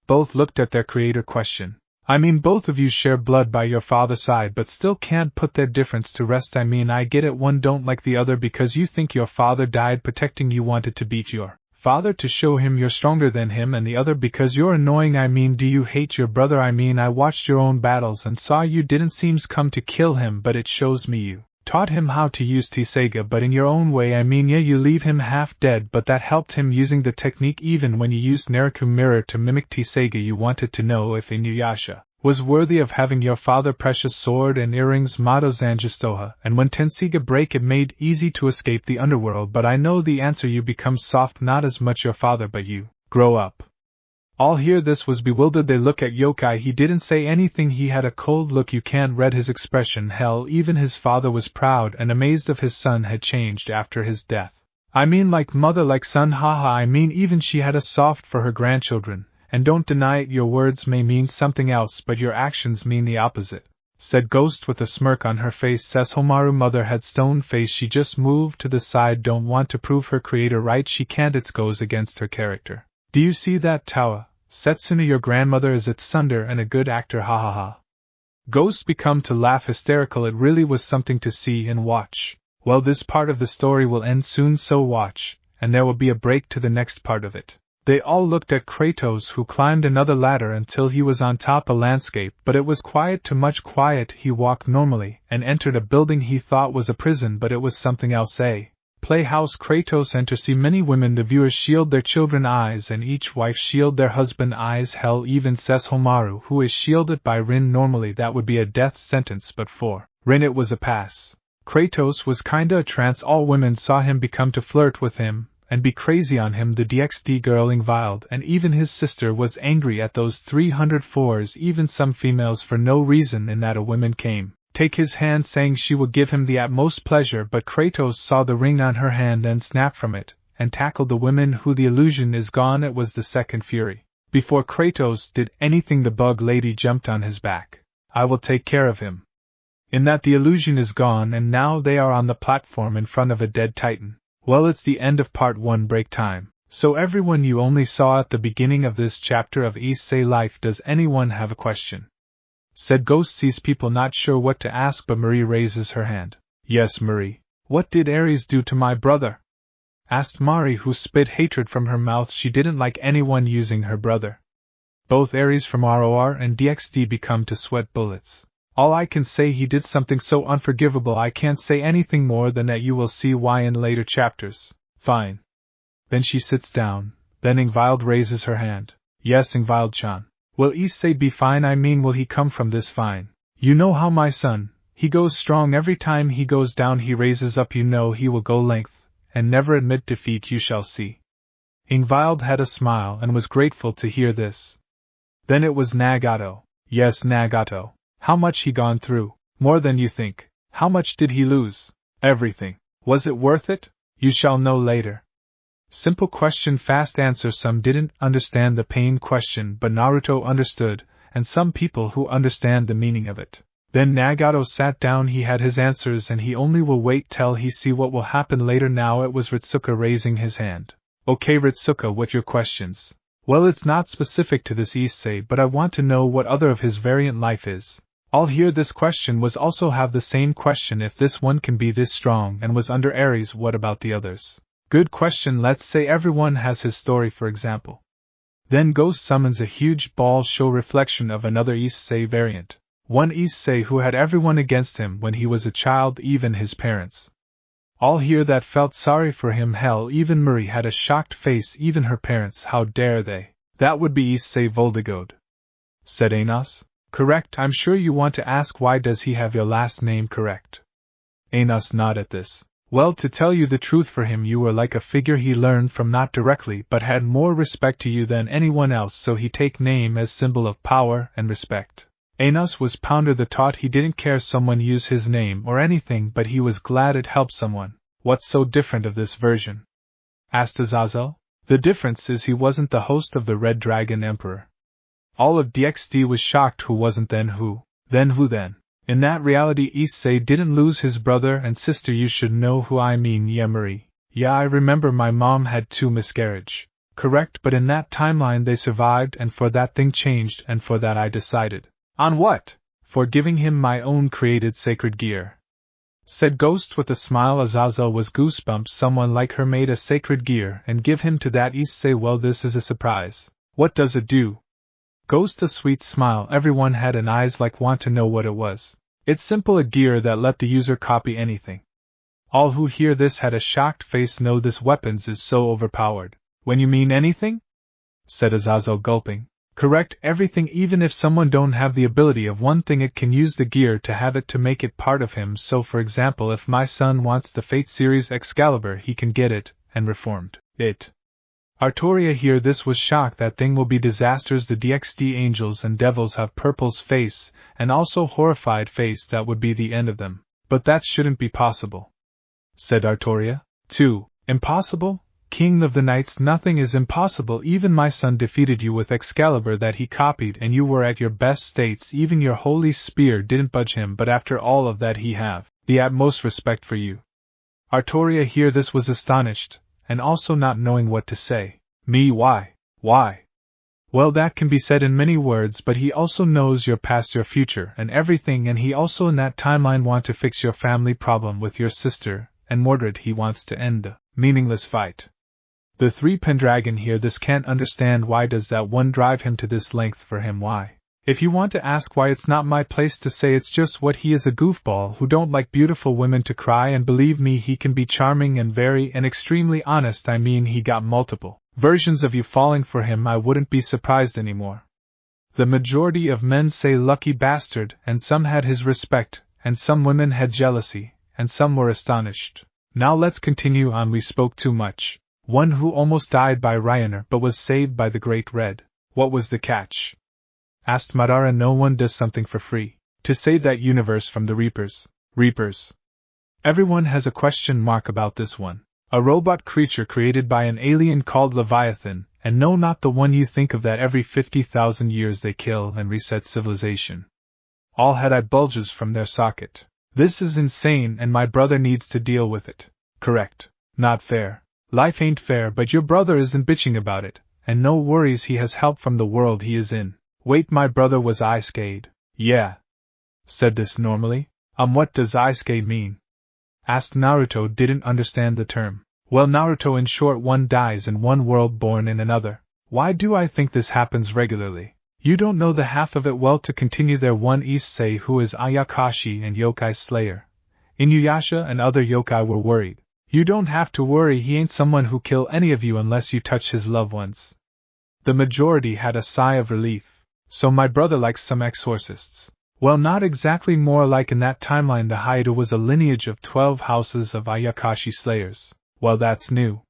[SPEAKER 1] Both looked at their creator. Question. I mean, both of you share blood by your father's side, but still can't put their difference to rest. I mean, I get it, one don't like the other because you think your father died protecting you, wanted to beat your father to show him you're stronger than him, and the other because you're annoying. I mean, do you hate your brother? I mean, I watched your own battles and saw you didn't seems come to kill him, but it shows me you taught him how to use Tiseiga, but in your own way. I mean, yeah, you leave him half dead, but that helped him using the technique. Even when you used Naraku mirror to mimic Tiseiga, you wanted to know if Inuyasha was worthy of having your father precious sword and earrings, motto Zangistoha, and when Tensiga break it made easy to escape the underworld. But I know the answer, you become soft, not as much your father, but you grow up. All hear this was bewildered. They look at Yokai. He didn't say anything, he had a cold look, you can't read his expression. Hell, even his father was proud and amazed of his son had changed after his death. I mean, like mother like son, haha. I mean, even she had a soft for her grandchildren, and don't deny it, your words may mean something else but your actions mean the opposite, said Ghost with a smirk on her face. Says Homaru, mother had stone face, she just moved to the side, don't want to prove her creator right, she can't, it goes against her character. Do you see that, Tawa? Setsuna, your grandmother is a Tsundere and a good actor, ha ha ha. Ghost become to laugh hysterical. It really was something to see and watch. Well, this part of the story will end soon, so watch, and there will be a break to the next part of it. They all looked at Kratos, who climbed another ladder until he was on top a landscape, but it was quiet, too much quiet. He walked normally and entered a building he thought was a prison, but it was something else. Playhouse Kratos enter. See many women the viewers shield their children eyes and each wife shield their husband eyes. Hell even says Homaru who is shielded by Rin. Normally that would be a death sentence, but for Rin it was a pass. Kratos was kinda a trance. All women saw him become to flirt with him and be crazy on him. The DXD girl Ingvild and even his sister was angry at those 304s, even some females for no reason, in that a woman came take his hand saying she would give him the utmost pleasure, but Kratos saw the ring on her hand and snapped from it, and tackled the women who the illusion is gone. It was the second fury. Before Kratos did anything the bug lady jumped on his back. I will take care of him. In that the illusion is gone and now they are on the platform in front of a dead titan. Well, it's the end of part 1 break time. So everyone, you only saw at the beginning of this chapter of Issei life. Does anyone have a question? Said Ghost. Sees people not sure what to ask, but Marie raises her hand. Yes, Marie. What did Ares do to my brother? Asked Mari, who spit hatred from her mouth. She didn't like anyone using her brother. Both Ares from ROR and DXD become to sweat bullets. All I can say, he did something so unforgivable. I can't say anything more than that. You will see why in later chapters. Fine. Then she sits down. Then Ingvild raises her hand. Yes, Ingvild-chan. Will Issei be fine? I mean, will he come from this fine? You know how my son, he goes strong every time he goes down he raises up. You know he will go length, and never admit defeat. You shall see. Ingvild had a smile and was grateful to hear this. Then it was Nagato. Yes, Nagato. How much he gone through? More than you think. How much did he lose? Everything. Was it worth it? You shall know later. Simple question, fast answer. Some didn't understand the pain question, but Naruto understood, and some people who understand the meaning of it. Then Nagato sat down. He had his answers and he only will wait till he see what will happen later. Now it was Ritsuka raising his hand. Okay, Ritsuka, what your questions? Well, it's not specific to this Issei, but I want to know what other of his variant life is. All here. This question was also have the same question. If this one can be this strong and was under Ares, what about the others? Good question. Let's say everyone has his story, for example. Then Ghost summons a huge ball show reflection of another Issei variant. One Issei who had everyone against him when he was a child, even his parents. All here that felt sorry for him. Hell, even Marie had a shocked face, even her parents. How dare they? That would be Issei Voldigode. Said Anos. Correct. I'm sure you want to ask why does he have your last name correct? Anos nodded at this. Well, to tell you the truth, for him you were like a figure he learned from, not directly but had more respect to you than anyone else, so he take name as symbol of power and respect. Anos was Pounder the taught. He didn't care someone use his name or anything, but he was glad it helped someone. What's so different of this version? Asked Azazel. The difference is he wasn't the host of the Red Dragon Emperor. All of DXD was shocked. Who wasn't then who? Then who then? In that reality, Issei didn't lose his brother and sister. You should know who I mean. Yeah, Marie. Yeah, I remember my mom had 2 miscarriage. Correct, but in that timeline they survived, and for that thing changed, and for that I decided. On what? For giving him my own created sacred gear. Said Ghost with a smile. Azazel was goosebumps. Someone like her made a sacred gear and give him to that Issei. Well, this is a surprise. What does it do? Ghost a sweet smile. Everyone had an eyes like want to know what it was. It's simple, a gear that let the user copy anything. All who hear this had a shocked face. No, this weapons is so overpowered. When you mean anything? Said Azazel gulping. Correct, everything. Even if someone don't have the ability of one thing, it can use the gear to have it to make it part of him. So for example, if my son wants the Fate series Excalibur, he can get it, and reformed it. Artoria here this was shocked. That thing will be disasters. The DXD angels and devils have Purple's face, and also horrified face. That would be the end of them. But that shouldn't be possible. Said Artoria. 2. Impossible? King of the Knights, nothing is impossible. Even my son defeated you with Excalibur that he copied, and you were at your best states. Even your holy spear didn't budge him, but after all of that he have the utmost respect for you. Artoria here this was astonished, and also not knowing what to say. Me, why? Why? Well, that can be said in many words, but he also knows your past, your future, and everything, and he also in that timeline want to fix your family problem with your sister, and Mordred. He wants to end the meaningless fight. The 3 Pendragon here this can't understand why does that one drive him to this length for him. Why? If you want to ask why, it's not my place to say. It's just what he is, a goofball who don't like beautiful women to cry, and believe me, he can be charming and very and extremely honest. I mean, he got multiple versions of you falling for him. I wouldn't be surprised anymore. The majority of men say lucky bastard, and some had his respect, and some women had jealousy, and some were astonished. Now let's continue on. We spoke too much. One who almost died by Reincar but was saved by the Great Red. What was the catch? Asked Madara. No one does something for free to save that universe from the Reapers. Reapers. Everyone has a question mark about this one. A robot creature created by an alien called Leviathan, and no, not the one you think of, that every 50,000 years they kill and reset civilization. All had eye bulges from their socket. This is insane, and my brother needs to deal with it. Correct. Not fair. Life ain't fair, but your brother isn't bitching about it, and no worries, he has help from the world he is in. Wait, my brother was Isuke? Yeah. Said this normally. What does Isuke mean? Asked Naruto. Didn't understand the term. Well, Naruto, in short, one dies in one world, born in another. Why do I think this happens regularly? You don't know the half of it. Well, to continue, there one issei who is Ayakashi and yokai slayer. Inuyasha and other yokai were worried. You don't have to worry, he ain't someone who kill any of you unless you touch his loved ones. The majority had a sigh of relief. So my brother likes some exorcists. Well, not exactly, more like in that timeline the Haida was a lineage of 12 houses of Ayakashi slayers. Well, that's new,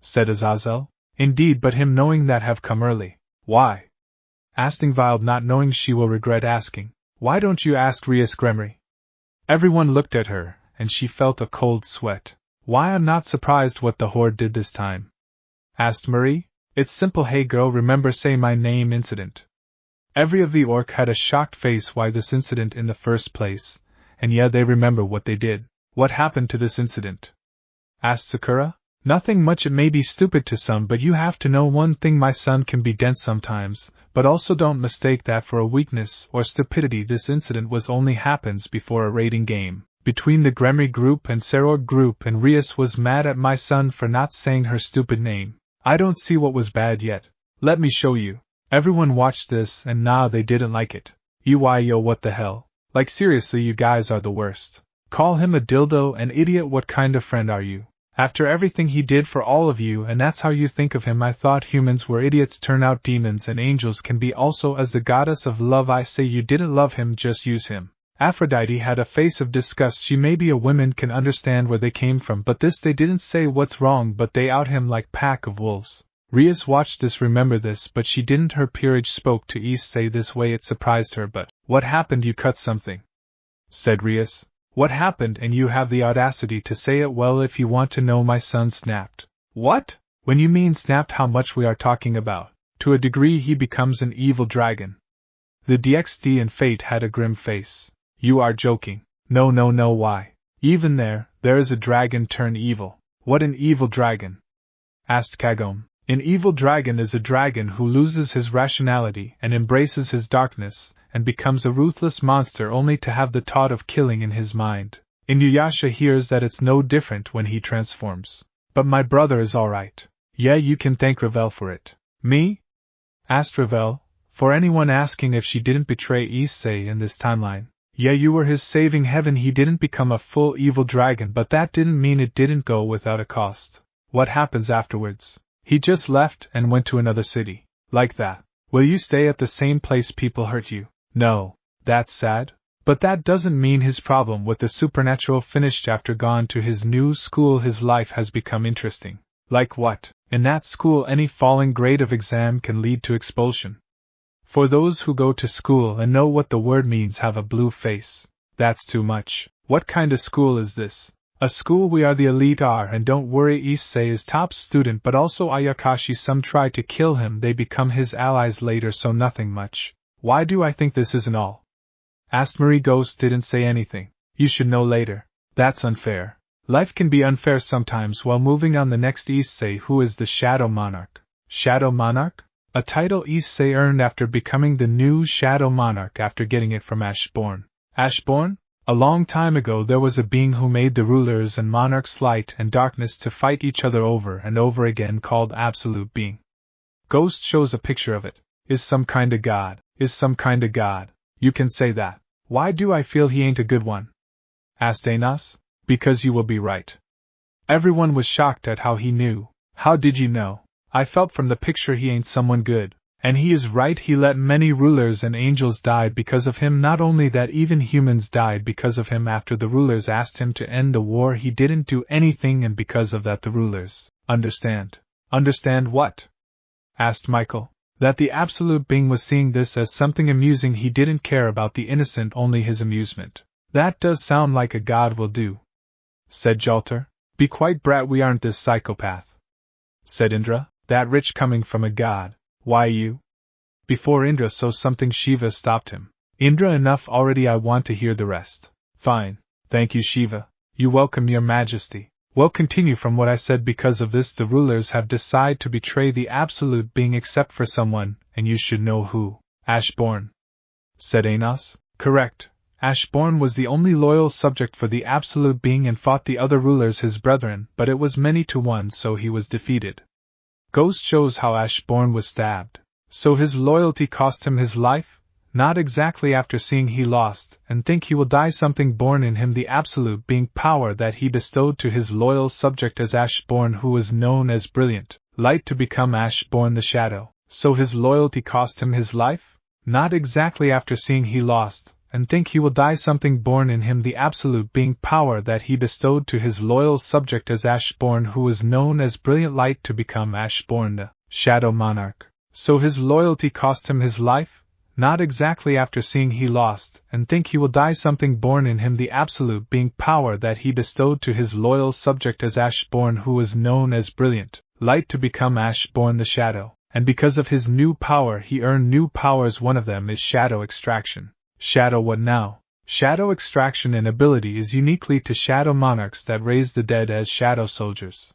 [SPEAKER 1] said Azazel. Indeed, but him knowing that have come early. Why? Asked Ingvild, not knowing she will regret asking. Why don't you ask Rias Gremory? Everyone looked at her, and she felt a cold sweat. Why, I'm not surprised what the horde did this time. Asked Marie. It's simple. Hey girl, remember say my name incident. Every of the orc had a shocked face. Why this incident in the first place? And yeah, they remember what they did. What happened to this incident? Asked Sakura. Nothing much. It may be stupid to some, but you have to know one thing. My son can be dense sometimes, but also don't mistake that for a weakness or stupidity. This incident was only happens before a raiding game between the Gremory group and Serorg group, and Rias was mad at my son for not saying her stupid name. I don't see what was bad yet. Let me show you. Everyone watched this, and nah, they didn't like it. Yo, what the hell? Like seriously, you guys are the worst. Call him a dildo, an idiot. What kind of friend are you? After everything he did for all of you, and that's how you think of him? I thought humans were idiots. Turn out demons and angels can be also. As the goddess of love, I say you didn't love him, just use him. Aphrodite had a face of disgust. She maybe a woman can understand where they came from, but this they didn't say what's wrong, but they out him like pack of wolves. Rias watched this, remember this, but she didn't. Her peerage spoke to issei this way. It surprised her. But what happened? You cut something, said Rias. What happened? And you have the audacity to say it? Well, if you want to know, my son snapped. What? When you mean snapped, how much we are talking about? To a degree he becomes an evil dragon. The DXD and Fate had a grim face. You are joking. No, why? Even there is a dragon turn evil. What an evil dragon? Asked Kagome. An evil dragon is a dragon who loses his rationality and embraces his darkness, and becomes a ruthless monster only to have the thought of killing in his mind. Inuyasha hears that it's no different when he transforms. But my brother is alright. Yeah, you can thank Ravel for it. Me? Asked Ravel, for anyone asking if she didn't betray issei in this timeline. Yeah, you were his saving heaven. He didn't become a full evil dragon, but that didn't mean it didn't go without a cost. What happens afterwards? He just left and went to another city. Like that. Will you stay at the same place people hurt you? No. That's sad. But that doesn't mean his problem with the supernatural finished. After gone to his new school, his life has become interesting. Like what? In that school, any falling grade of exam can lead to expulsion. For those who go to school and know what the word means have a blue face. That's too much. What kind of school is this? A school we are the elite are, and don't worry, issei is top student, but also Ayakashi. Some try to kill him, they become his allies later, so nothing much. Why do I think this isn't all? Asked Marie. Ghost didn't say anything. You should know later. That's unfair. Life can be unfair sometimes. While moving on, the next issei, who is the Shadow Monarch. Shadow Monarch? A title issei earned after becoming the new Shadow Monarch after getting it from Ashbourne. Ashbourne? A long time ago there was a being who made the rulers and monarchs light and darkness to fight each other over and over again, called Absolute Being. Ghost shows a picture of it. Is some kind of god. is some kinda god. You can say that. Why do I feel he ain't a good one? Asked Enos. Because you will be right. Everyone was shocked at how he knew. How did you know? I felt from the picture he ain't someone good. And he is right, he let many rulers and angels die because of him. Not only that, even humans died because of him. After the rulers asked him to end the war, he didn't do anything, and because of that the rulers understand. Understand what? Asked Michael. That the absolute being was seeing this as something amusing. He didn't care about the innocent, only his amusement. That does sound like a god will do, said Jalter. Be quiet, brat, we aren't this psychopath, said Indra. That rich coming from a god. Why you? Before Indra saw something, Shiva stopped him. Indra, enough already, I want to hear the rest. Fine. Thank you, Shiva. You welcome, your majesty. Well, continue from what I said. Because of this the rulers have decided to betray the absolute being except for someone, and you should know who. Ashbourne, said Enos. Correct. Ashbourne was the only loyal subject for the absolute being and fought the other rulers, his brethren, but it was many to one, so he was defeated. Ghost shows how Ashbourne was stabbed. So his loyalty cost him his life? Not exactly. After seeing he lost, and think he will die, something born in him, the absolute being power that he bestowed to his loyal subject as Ashbourne, who was known as brilliant light, to become Ashbourne the shadow. So his loyalty cost him his life? Not exactly. After seeing he lost, and think he will die, something born in him, the absolute being power that he bestowed to his loyal subject as Ashbourne, who was known as brilliant light, to become Ashbourne the shadow monarch. So his loyalty cost him his life? Not exactly. After seeing he lost, and think he will die, something born in him, the absolute being power that he bestowed to his loyal subject as Ashbourne, who was known as brilliant light, to become Ashbourne the shadow. And because of his new power he earned new powers. One of them is shadow extraction. Shadow what now? Shadow extraction, an ability is uniquely to shadow monarchs that raise the dead as shadow soldiers.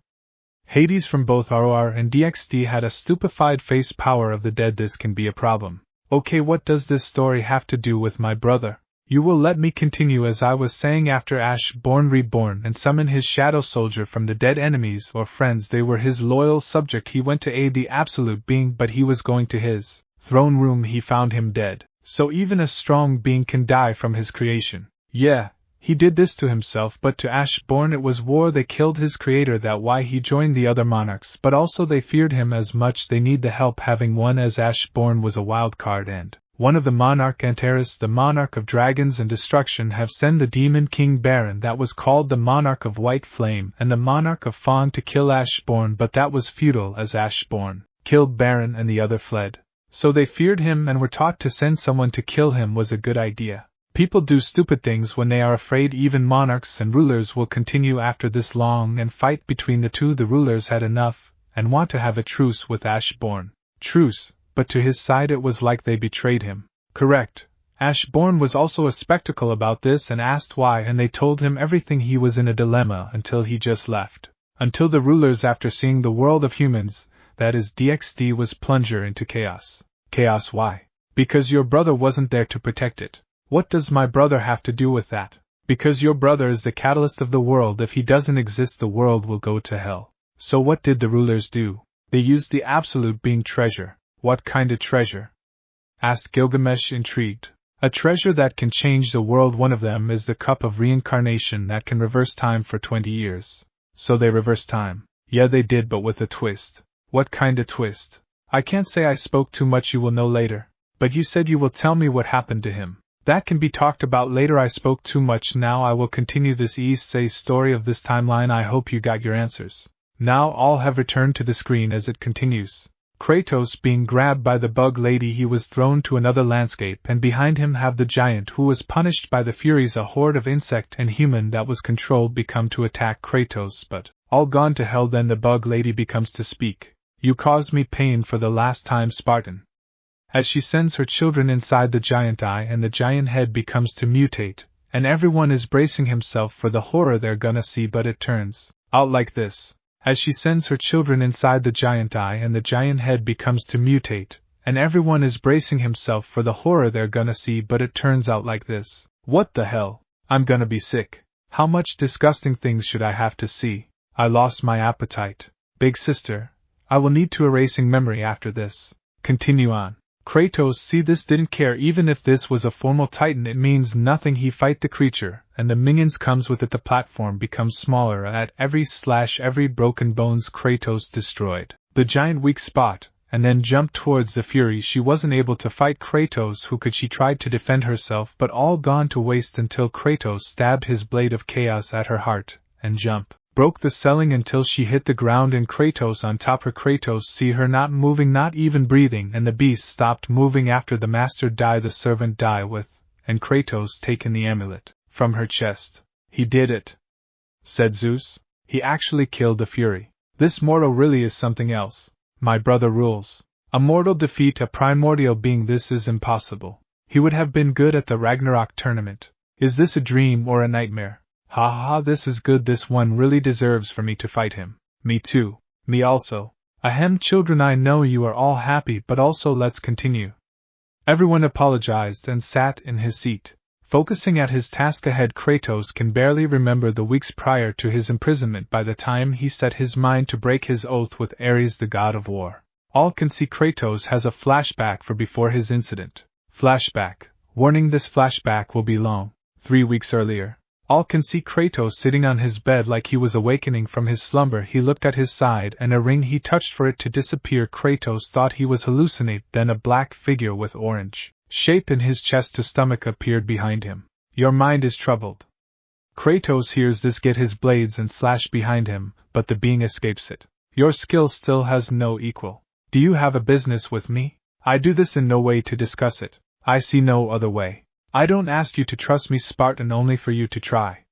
[SPEAKER 1] Hades from both ROR and DXD had a stupefied face. Power of the dead, this can be a problem. Okay, what does this story have to do with my brother? You will let me continue. As I was saying, after Ashbourne reborn and summoned his shadow soldier from the dead enemies or friends, they were his loyal subject. He went to aid the absolute being, but he was going to his throne room. He found him dead. So even a strong being can die from his creation. Yeah, he did this to himself, but to Ashbourne it was war. They killed his creator. That why he joined the other monarchs, but also they feared him as much. They need the help. Having one as Ashbourne was a wild card, and one of the monarch Antares, the monarch of dragons and destruction, have sent the demon king Baron, that was called the monarch of white flame, and the monarch of Fawn, to kill Ashbourne, but that was futile, as Ashbourne killed Baron and the other fled. So they feared him and were taught to send someone to kill him was a good idea. People do stupid things when they are afraid. Even monarchs and rulers will continue after this long and fight between the two. The rulers had enough, and want to have a truce with Ashbourne. Truce, but to his side it was like they betrayed him. Correct. Ashbourne was also a spectacle about this and asked why, and they told him everything. He was in a dilemma until he just left. Until the rulers, after seeing the world of humans, that is DXD, was plunger into chaos. Chaos why? Because your brother wasn't there to protect it. What does my brother have to do with that? Because your brother is the catalyst of the world. If he doesn't exist, the world will go to hell. So what did the rulers do? They used the absolute being treasure. What kind of treasure? Asked Gilgamesh, intrigued. A treasure that can change the world. One of them is the cup of reincarnation that can reverse time for 20 years. So they reversed time. Yeah, they did, but with a twist. What kind of twist? I can't say. I spoke too much. You will know later. But you said you will tell me what happened to him. That can be talked about later. I spoke too much. Now I will continue this issei story of this timeline. I hope you got your answers. Now all have returned to the screen as it continues. Kratos being grabbed by the bug lady, he was thrown to another landscape, and behind him have the giant who was punished by the Furies. A horde of insect and human that was controlled become to attack Kratos, but all gone to hell. Then the bug lady becomes to speak. You caused me pain for the last time, Spartan. As she sends her children inside the giant eye, and the giant head becomes to mutate, and everyone is bracing himself for the horror they're gonna see, but it turns out like this. As she sends her children inside the giant eye, and the giant head becomes to mutate, and everyone is bracing himself for the horror they're gonna see, but it turns out like this. What the hell? I'm gonna be sick. How much disgusting things should I have to see? I lost my appetite. Big sister, I will need to erasing memory after this. Continue on. Kratos see this didn't care even if this was a formal titan, it means nothing, he fight the creature, and the minions comes with it, the platform becomes smaller at every slash, every broken bones Kratos destroyed the giant weak spot, and then jumped towards the Fury. She wasn't able to fight Kratos, who could, she tried to defend herself, but all gone to waste until Kratos stabbed his blade of chaos at her heart, and broke the ceiling until she hit the ground and Kratos on top her. Kratos see her not moving, not even breathing, and the beast stopped moving after the master die, the servant die with, and Kratos taken the amulet from her chest. He did it, said Zeus. He actually killed the Fury. This mortal really is something else. My brother rules. A mortal defeat a primordial being, this is impossible. He would have been good at the Ragnarok tournament. Is this a dream or a nightmare? Ha ha, this is good, this one really deserves for me to fight him. Me too. Me also. Ahem, children, I know you are all happy, but also let's continue. Everyone apologized and sat in his seat. Focusing at his task ahead, Kratos can barely remember the weeks prior to his imprisonment by the time he set his mind to break his oath with Ares, the god of war. All can see Kratos has a flashback for before his incident. Flashback. Warning, this flashback will be long. 3 weeks earlier. All can see Kratos sitting on his bed like he was awakening from his slumber. He looked at his side and a ring he touched for it to disappear. Kratos thought he was hallucinating, then a black figure with orange shape in his chest to stomach appeared behind him. Your mind is troubled. Kratos hears this, get his blades and slash behind him, but the being escapes it. Your skill still has no equal. Do you have a business with me? I do this in no way to discuss it. I see no other way. I don't ask you to trust me, Spartan, only for you to try.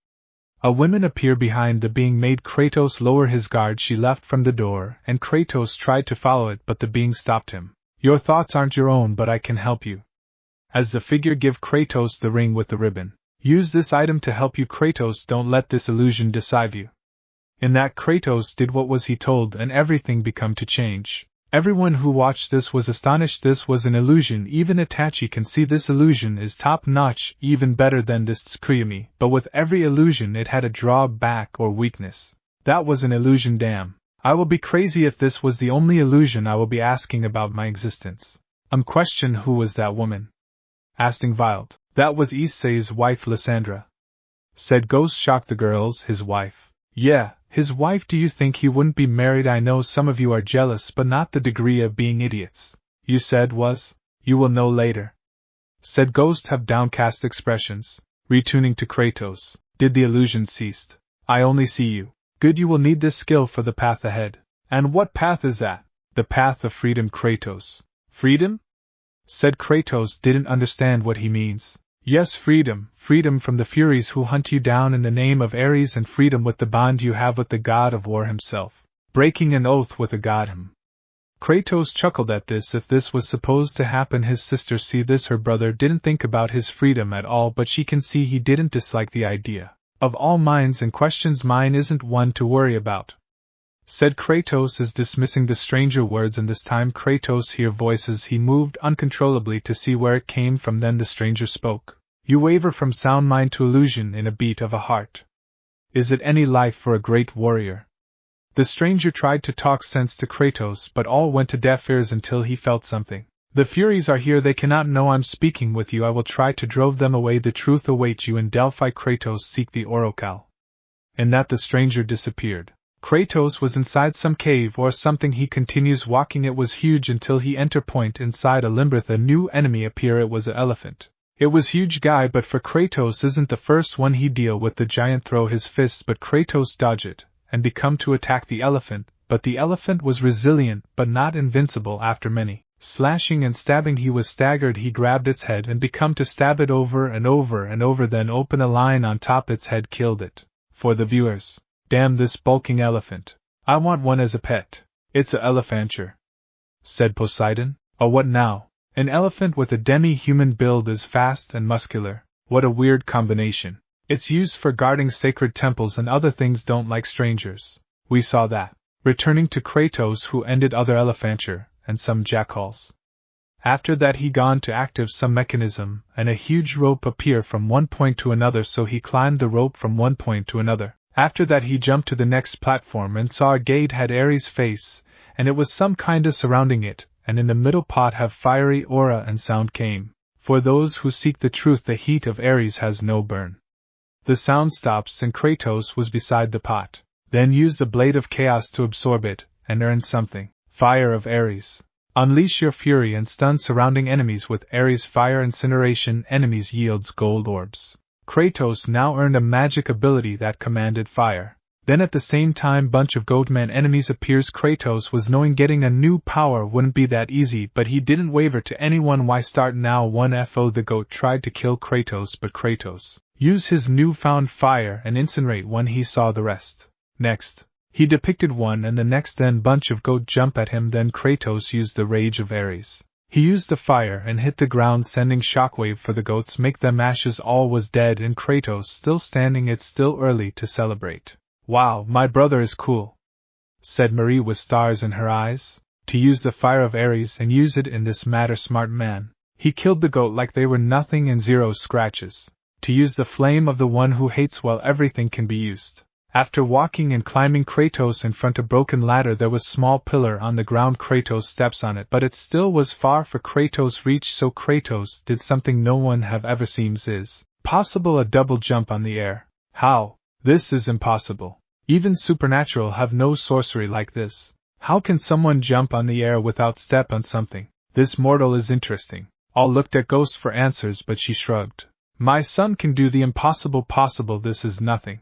[SPEAKER 1] A woman appeared behind the being, made Kratos lower his guard. She left from the door, and Kratos tried to follow it, but the being stopped him. Your thoughts aren't your own, but I can help you. As the figure give Kratos the ring with the ribbon. Use this item to help you, Kratos, don't let this illusion deceive you. In that, Kratos did what was he told, and everything become to change. Everyone who watched this was astonished. This was an illusion. Even Itachi can see this illusion is top-notch, even better than this Tsukuyomi, but with every illusion it had a drawback or weakness. That was an illusion, damn. I will be crazy if this was the only illusion. I will be asking about my existence. Question, who was that woman? Asking Wild. That was Issei's wife, Lysandra. Said Ghost, shocked. The girl's his wife. Yeah. His wife. Do you think he wouldn't be married? I know some of you are jealous, but not the degree of being idiots. You said was? You will know later. Said Ghost, have downcast expressions. Retuning to Kratos. Did the illusion cease? I only see you. Good, you will need this skill for the path ahead. And what path is that? The path of freedom, Kratos. Freedom? Said Kratos, didn't understand what he means. Yes, freedom. Freedom from the Furies who hunt you down in the name of Ares, and freedom with the bond you have with the god of war himself. Breaking an oath with a god him. Kratos chuckled at this. If this was supposed to happen, his sister see this, her brother didn't think about his freedom at all, but she can see he didn't dislike the idea. Of all minds and questions, mine isn't one to worry about. Said Kratos is dismissing the stranger words, and this time Kratos hear voices. He moved uncontrollably to see where it came from. Then the stranger spoke. You waver from sound mind to illusion in a beat of a heart. Is it any life for a great warrior? The stranger tried to talk sense to Kratos, but all went to deaf ears until he felt something. The Furies are here, they cannot know I'm speaking with you. I will try to drive them away. The truth awaits you in Delphi. Kratos seek the Oracle. In that the stranger disappeared. Kratos was inside some cave or something. He continues walking. It was huge until he enter point inside a labyrinth. A new enemy appear. It was an elephant. It was huge guy, but for Kratos isn't the first one he deal with. The giant throw his fists, but Kratos dodge it, and become to attack the elephant, but the elephant was resilient but not invincible. After many slashing and stabbing he was staggered. He grabbed its head and become to stab it over and over and over, then open a line on top its head, killed it. For the viewers. Damn this bulking elephant. I want one as a pet. It's a elephanture. Said Poseidon. Oh, what now? An elephant with a demi-human build is fast and muscular. What a weird combination. It's used for guarding sacred temples and other things. Don't like strangers. We saw that. Returning to Kratos, who ended other elephanture, and some jackals. After that he gone to active some mechanism, and a huge rope appear from one point to another, so he climbed the rope from one point to another. After that he jumped to the next platform and saw a gate had Ares' face, and it was some kinda surrounding it, and in the middle pot have fiery aura and sound came. For those who seek the truth, the heat of Ares has no burn. The sound stops and Kratos was beside the pot. Then use the blade of chaos to absorb it, and earn something. Fire of Ares. Unleash your fury and stun surrounding enemies with Ares fire incineration. Enemies yields gold orbs. Kratos now earned a magic ability that commanded fire. Then at the same time bunch of goatman enemies appears. Kratos was knowing getting a new power wouldn't be that easy, but he didn't waver to anyone. Why start now? 1FO The goat tried to kill Kratos, but Kratos used his newfound fire and incinerate when he saw the rest. Next, he depicted one and the next, then bunch of goat jump at him. Then Kratos used the rage of Ares. He used the fire and hit the ground, sending shockwave for the goats, make them ashes. All was dead and Kratos still standing. It's still early to celebrate. Wow, my brother is cool, said Marie with stars in her eyes. To use the fire of Ares and use it in this matter, smart man. He killed the goat like they were nothing and 0 scratches. To use the flame of the one who hates, well, everything can be used. After walking and climbing Kratos in front of a broken ladder, there was small pillar on the ground. Kratos steps on it, but it still was far for Kratos' reach, so Kratos did something no one have ever seems is possible, a double jump on the air. How? This is impossible. Even supernatural have no sorcery like this. How can someone jump on the air without step on something? This mortal is interesting. All looked at Ghost for answers, but she shrugged. My son can do the impossible possible. This is nothing.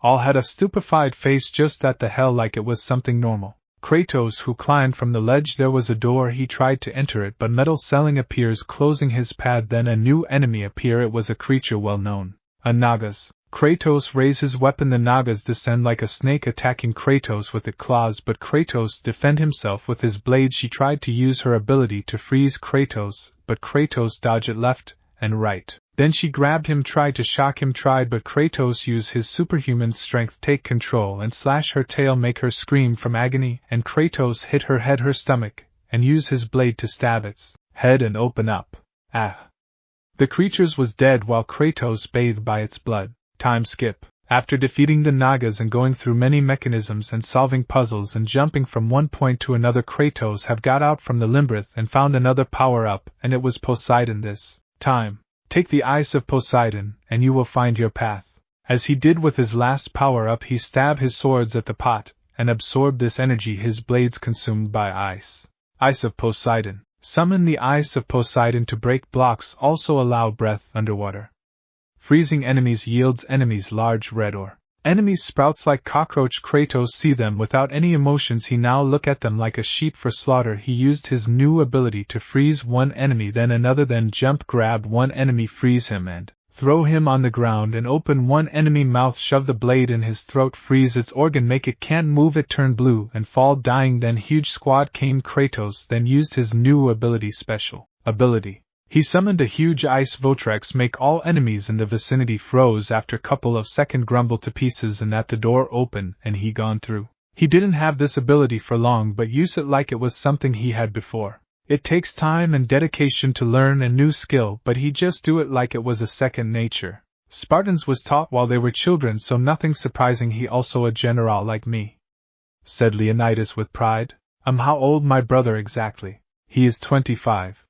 [SPEAKER 1] All had a stupefied face, just at the hell, like it was something normal. Kratos who climbed from the ledge. There was a door. He tried to enter it, but metal ceiling appears, closing his path. Then a new enemy appear. It was a creature well known. A Nagas. Kratos raised his weapon. The Nagas descend like a snake, attacking Kratos with its claws, but Kratos defend himself with his blade. She tried to use her ability to freeze Kratos, but Kratos dodged it left and right. Then she grabbed him, tried to shock him, but Kratos used his superhuman strength, take control and slash her tail, make her scream from agony, and Kratos hit her head, her stomach, and used his blade to stab its head and open up. The creature's was dead while Kratos bathed by its blood. Time skip. After defeating the Nagas and going through many mechanisms and solving puzzles and jumping from one point to another, Kratos have got out from the Limbirth and found another power-up, and it was Poseidon this time. Take the ice of Poseidon, and you will find your path. As he did with his last power-up, he stabbed his swords at the pot, and absorbed this energy, his blades consumed by ice. Ice of Poseidon. Summon the ice of Poseidon to break blocks, also allow breath underwater. Freezing enemies yields enemies large red ore. Enemies sprouts like cockroach. Kratos see them without any emotions. He now look at them like a sheep for slaughter. He used his new ability to freeze one enemy, then another, then jump, grab one enemy, freeze him and throw him on the ground, and open one enemy mouth, shove the blade in his throat, freeze its organ, make it can't move, it turn blue and fall dying. Then huge squad came. Kratos then used his new ability, special ability. He summoned a huge ice vortex, make all enemies in the vicinity froze. After couple of seconds grumble to pieces, and at the door open and he gone through. He didn't have this ability for long, but use it like it was something he had before. It takes time and dedication to learn a new skill, but he just do it like it was a second nature. Spartans was taught while they were children, so nothing surprising. He also a general like me, said Leonidas with pride. How old my brother exactly? He is 25.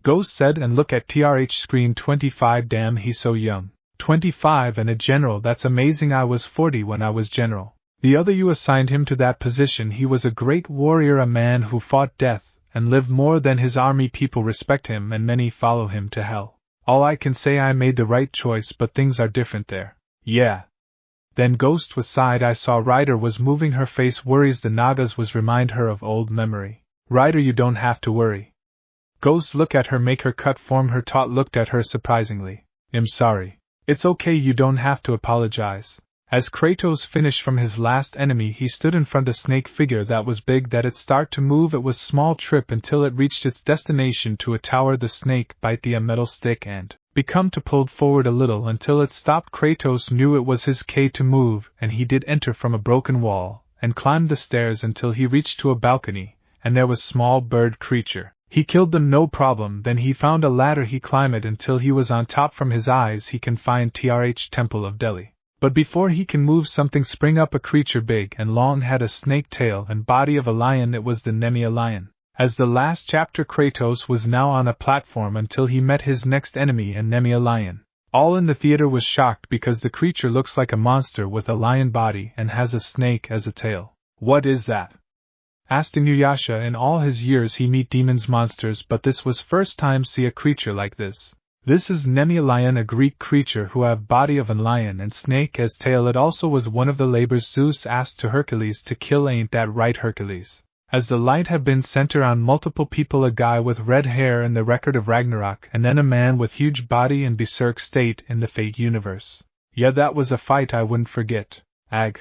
[SPEAKER 1] Ghost said, and look at TRH screen. 25, damn, he's so young. 25 and a general, that's amazing. I was 40 when I was general. The other you assigned him to that position. He was a great warrior, a man who fought death and lived more than his army. People respect him and many follow him to hell. All I can say, I made the right choice, but things are different there. Yeah. Then Ghost was sighed. I saw Ryder was moving, her face worries. The Nagas was remind her of old memory. Ryder, you don't have to worry. Ghost look at her, make her cut form. Her tot looked at her surprisingly. I'm sorry. It's okay, you don't have to apologize. As Kratos finished from his last enemy, he stood in front of a snake figure that was big, that it start to move. It was small trip until it reached its destination, to a tower. The snake bite the metal stick and become to pulled forward a little until it stopped. Kratos knew it was his K to move, and he did enter from a broken wall and climbed the stairs until he reached to a balcony, and there was small bird creature. He killed them no problem. Then he found a ladder, he climbed it until he was on top. From his eyes he can find TRH Temple of Delhi. But before he can move, something spring up, a creature big and long, had a snake tail and body of a lion. It was the Nemea lion. As the last chapter, Kratos was now on a platform until he met his next enemy, a Nemea lion. All in the theater was shocked because the creature looks like a monster with a lion body and has a snake as a tail. What is that? Asked Inuyasha. In all his years he meet demons monsters, but this was first time see a creature like this. This is Nemea lion, a Greek creature who have body of a lion and snake as tail. It also was one of the labors Zeus asked to Hercules to kill. Ain't that right, Hercules? As the light have been sent around multiple people, a guy with red hair in the record of Ragnarok, and then a man with huge body in Berserk state in the Fate universe. Yeah, that was a fight I wouldn't forget. Ag,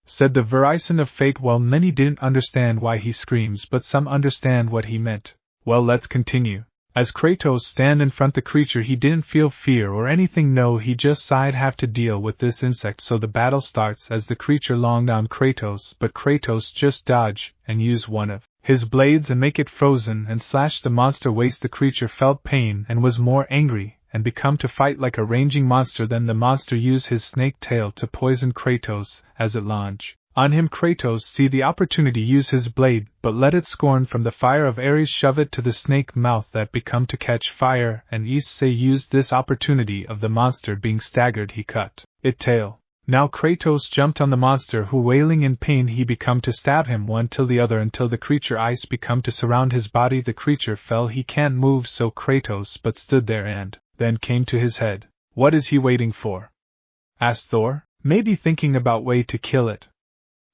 [SPEAKER 1] said the Verizon of Fate. Well, many didn't understand why he screams, but some understand what he meant. Well, let's continue. As Kratos stand in front the creature, he didn't feel fear or anything. No, he just sighed. Have to deal with this insect. So the battle starts as the creature longed on Kratos, but Kratos just dodge and use one of his blades and make it frozen and slash the monster waist. The creature felt pain and was more angry and become to fight like a raging monster. Then the monster used his snake tail to poison Kratos as it lunged on him. Kratos see the opportunity, use his blade, but let it scorn from the fire of Ares, shove it to the snake mouth that become to catch fire, and issei used this opportunity of the monster being staggered, he cut it tail. Now Kratos jumped on the monster who wailing in pain, he become to stab him one till the other until the creature ice become to surround his body. The creature fell, he can't move, so Kratos but stood there and then came to his head. What is he waiting for? Asked Thor. Maybe thinking about way to kill it,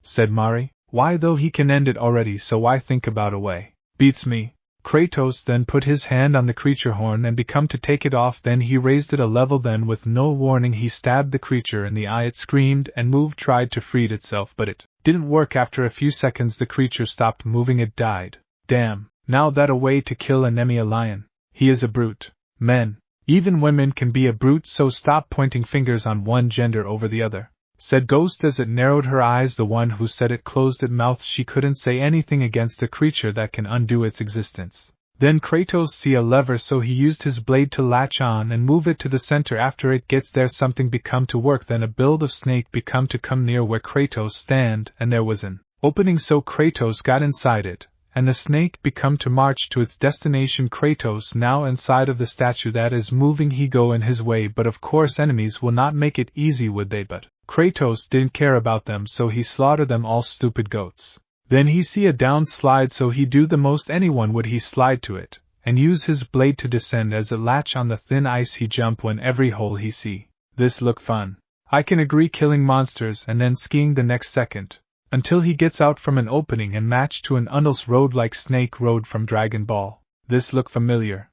[SPEAKER 1] said Mari. Why, though he can end it already, so why think about a way? Beats me. Kratos then put his hand on the creature horn and become to take it off. Then he raised it a level. Then with no warning he stabbed the creature in the eye. It screamed and moved, tried to free itself, but it didn't work. After a few seconds the creature stopped moving. It died. Damn, now that a way to kill a Nemea lion. He is a brute. Men, even women can be a brute, so stop pointing fingers on one gender over the other, said Ghost as it narrowed her eyes. The one who said it closed its mouth. She couldn't say anything against a creature that can undo its existence. Then Kratos see a lever, so he used his blade to latch on and move it to the center. After it gets there, something become to work. Then a build of snake become to come near where Kratos stand, and there was an opening, so Kratos got inside it, and the snake become to march to its destination. Kratos now inside of the statue that is moving. He go in his way, but of course enemies will not make it easy, would they? But Kratos didn't care about them, so he slaughtered them all. Stupid goats. Then he see a down slide, so he do the most anyone would. He slide to it, and use his blade to descend. As it latch on the thin ice, he jump when every hole he see. This look fun. I can agree, killing monsters and then skiing the next second, until he gets out from an opening and match to an Undul's road like Snake Road from Dragon Ball. This look familiar,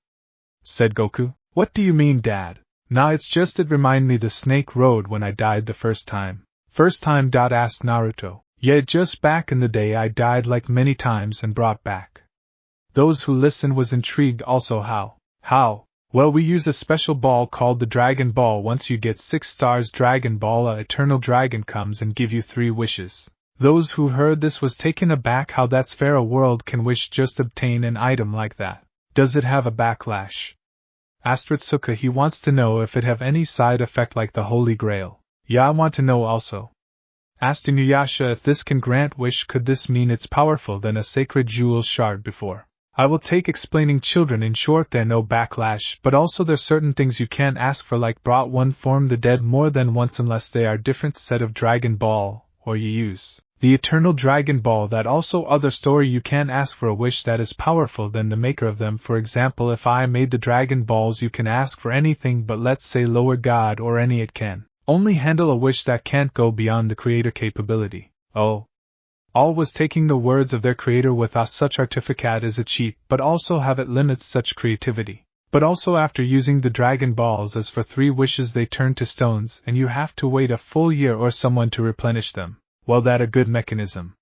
[SPEAKER 1] said Goku. What do you mean, Dad? Nah, it's just it remind me the Snake Road when I died the first time. First time? Asked Naruto. Yeah, just back in the day I died like many times and brought back. Those who listened was intrigued also. How? Well, we use a special ball called the Dragon Ball. Once you get 6 stars Dragon Ball, a eternal dragon comes and give you 3 wishes. Those who heard this was taken aback. How that's fair, a world can wish just obtain an item like that. Does it have a backlash? Asked Ritsuka. He wants to know if it have any side effect like the Holy Grail. Yeah, I want to know also. Asked Inuyasha. If this can grant wish, could this mean it's powerful than a sacred jewel shard before? I will take explaining. Children, in short, there no backlash, but also there's certain things you can't ask for, like brought one form the dead more than once unless they are different set of Dragon Ball, or you use the Eternal Dragon Ball. That also other story, you can ask for a wish that is powerful than the maker of them. For example, if I made the Dragon Balls, you can ask for anything, but let's say lower God or any, it can only handle a wish that can't go beyond the creator capability. Oh. All was taking the words of their creator with us. Such artificat is a cheat, but also have it limits such creativity. But also after using the Dragon Balls, as for 3 wishes they turn to stones, and you have to wait a full year or someone to replenish them. Well, that a good mechanism,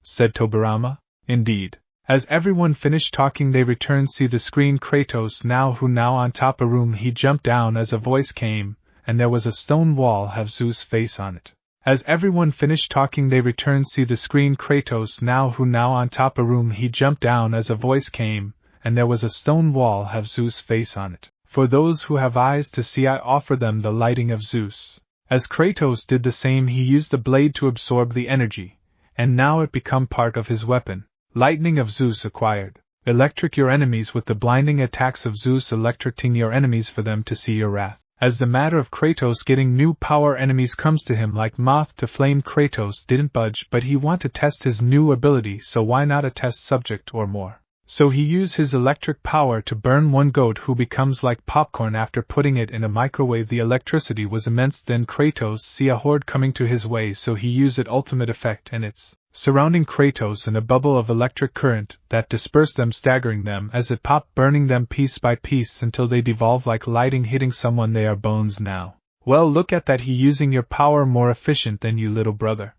[SPEAKER 1] said Tobirama. Indeed. As everyone finished talking, they returned. See the screen. Kratos who now on top a room. He jumped down as a voice came, and there was a stone wall have Zeus' face on it. As everyone finished talking, they returned. See the screen. Kratos who now on top a room. He jumped down as a voice came, and there was a stone wall have Zeus' face on it. For those who have eyes to see, I offer them the lighting of Zeus. As Kratos did the same, he used the blade to absorb the energy, and now it become part of his weapon. Lightning of Zeus acquired. Electric your enemies with the blinding attacks of Zeus, electrocuting your enemies for them to see your wrath. As the matter of Kratos getting new power enemies comes to him like moth to flame, Kratos didn't budge, but he wanted to test his new ability, so why not a test subject or more? So he used his electric power to burn one goat who becomes like popcorn after putting it in a microwave. The electricity was immense. Then Kratos see a horde coming to his way, so he used it ultimate effect, and it's surrounding Kratos in a bubble of electric current that dispersed them, staggering them as it popped, burning them piece by piece until they devolve like lightning hitting someone. They are bones now. Well, look at that, he using your power more efficient than you, little brother,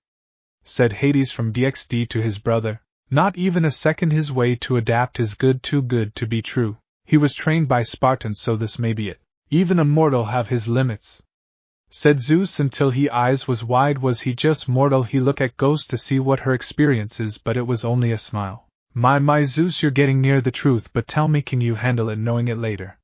[SPEAKER 1] said Hades from DxD to his brother. Not even a second his way to adapt is good, too good to be true. He was trained by Spartans, so this may be it. Even a mortal have his limits, said Zeus until he eyes was wide. Was he just mortal? He look at Ghost to see what her experience is, but it was only a smile. My Zeus, you're getting near the truth, but tell me, can you handle it knowing it later?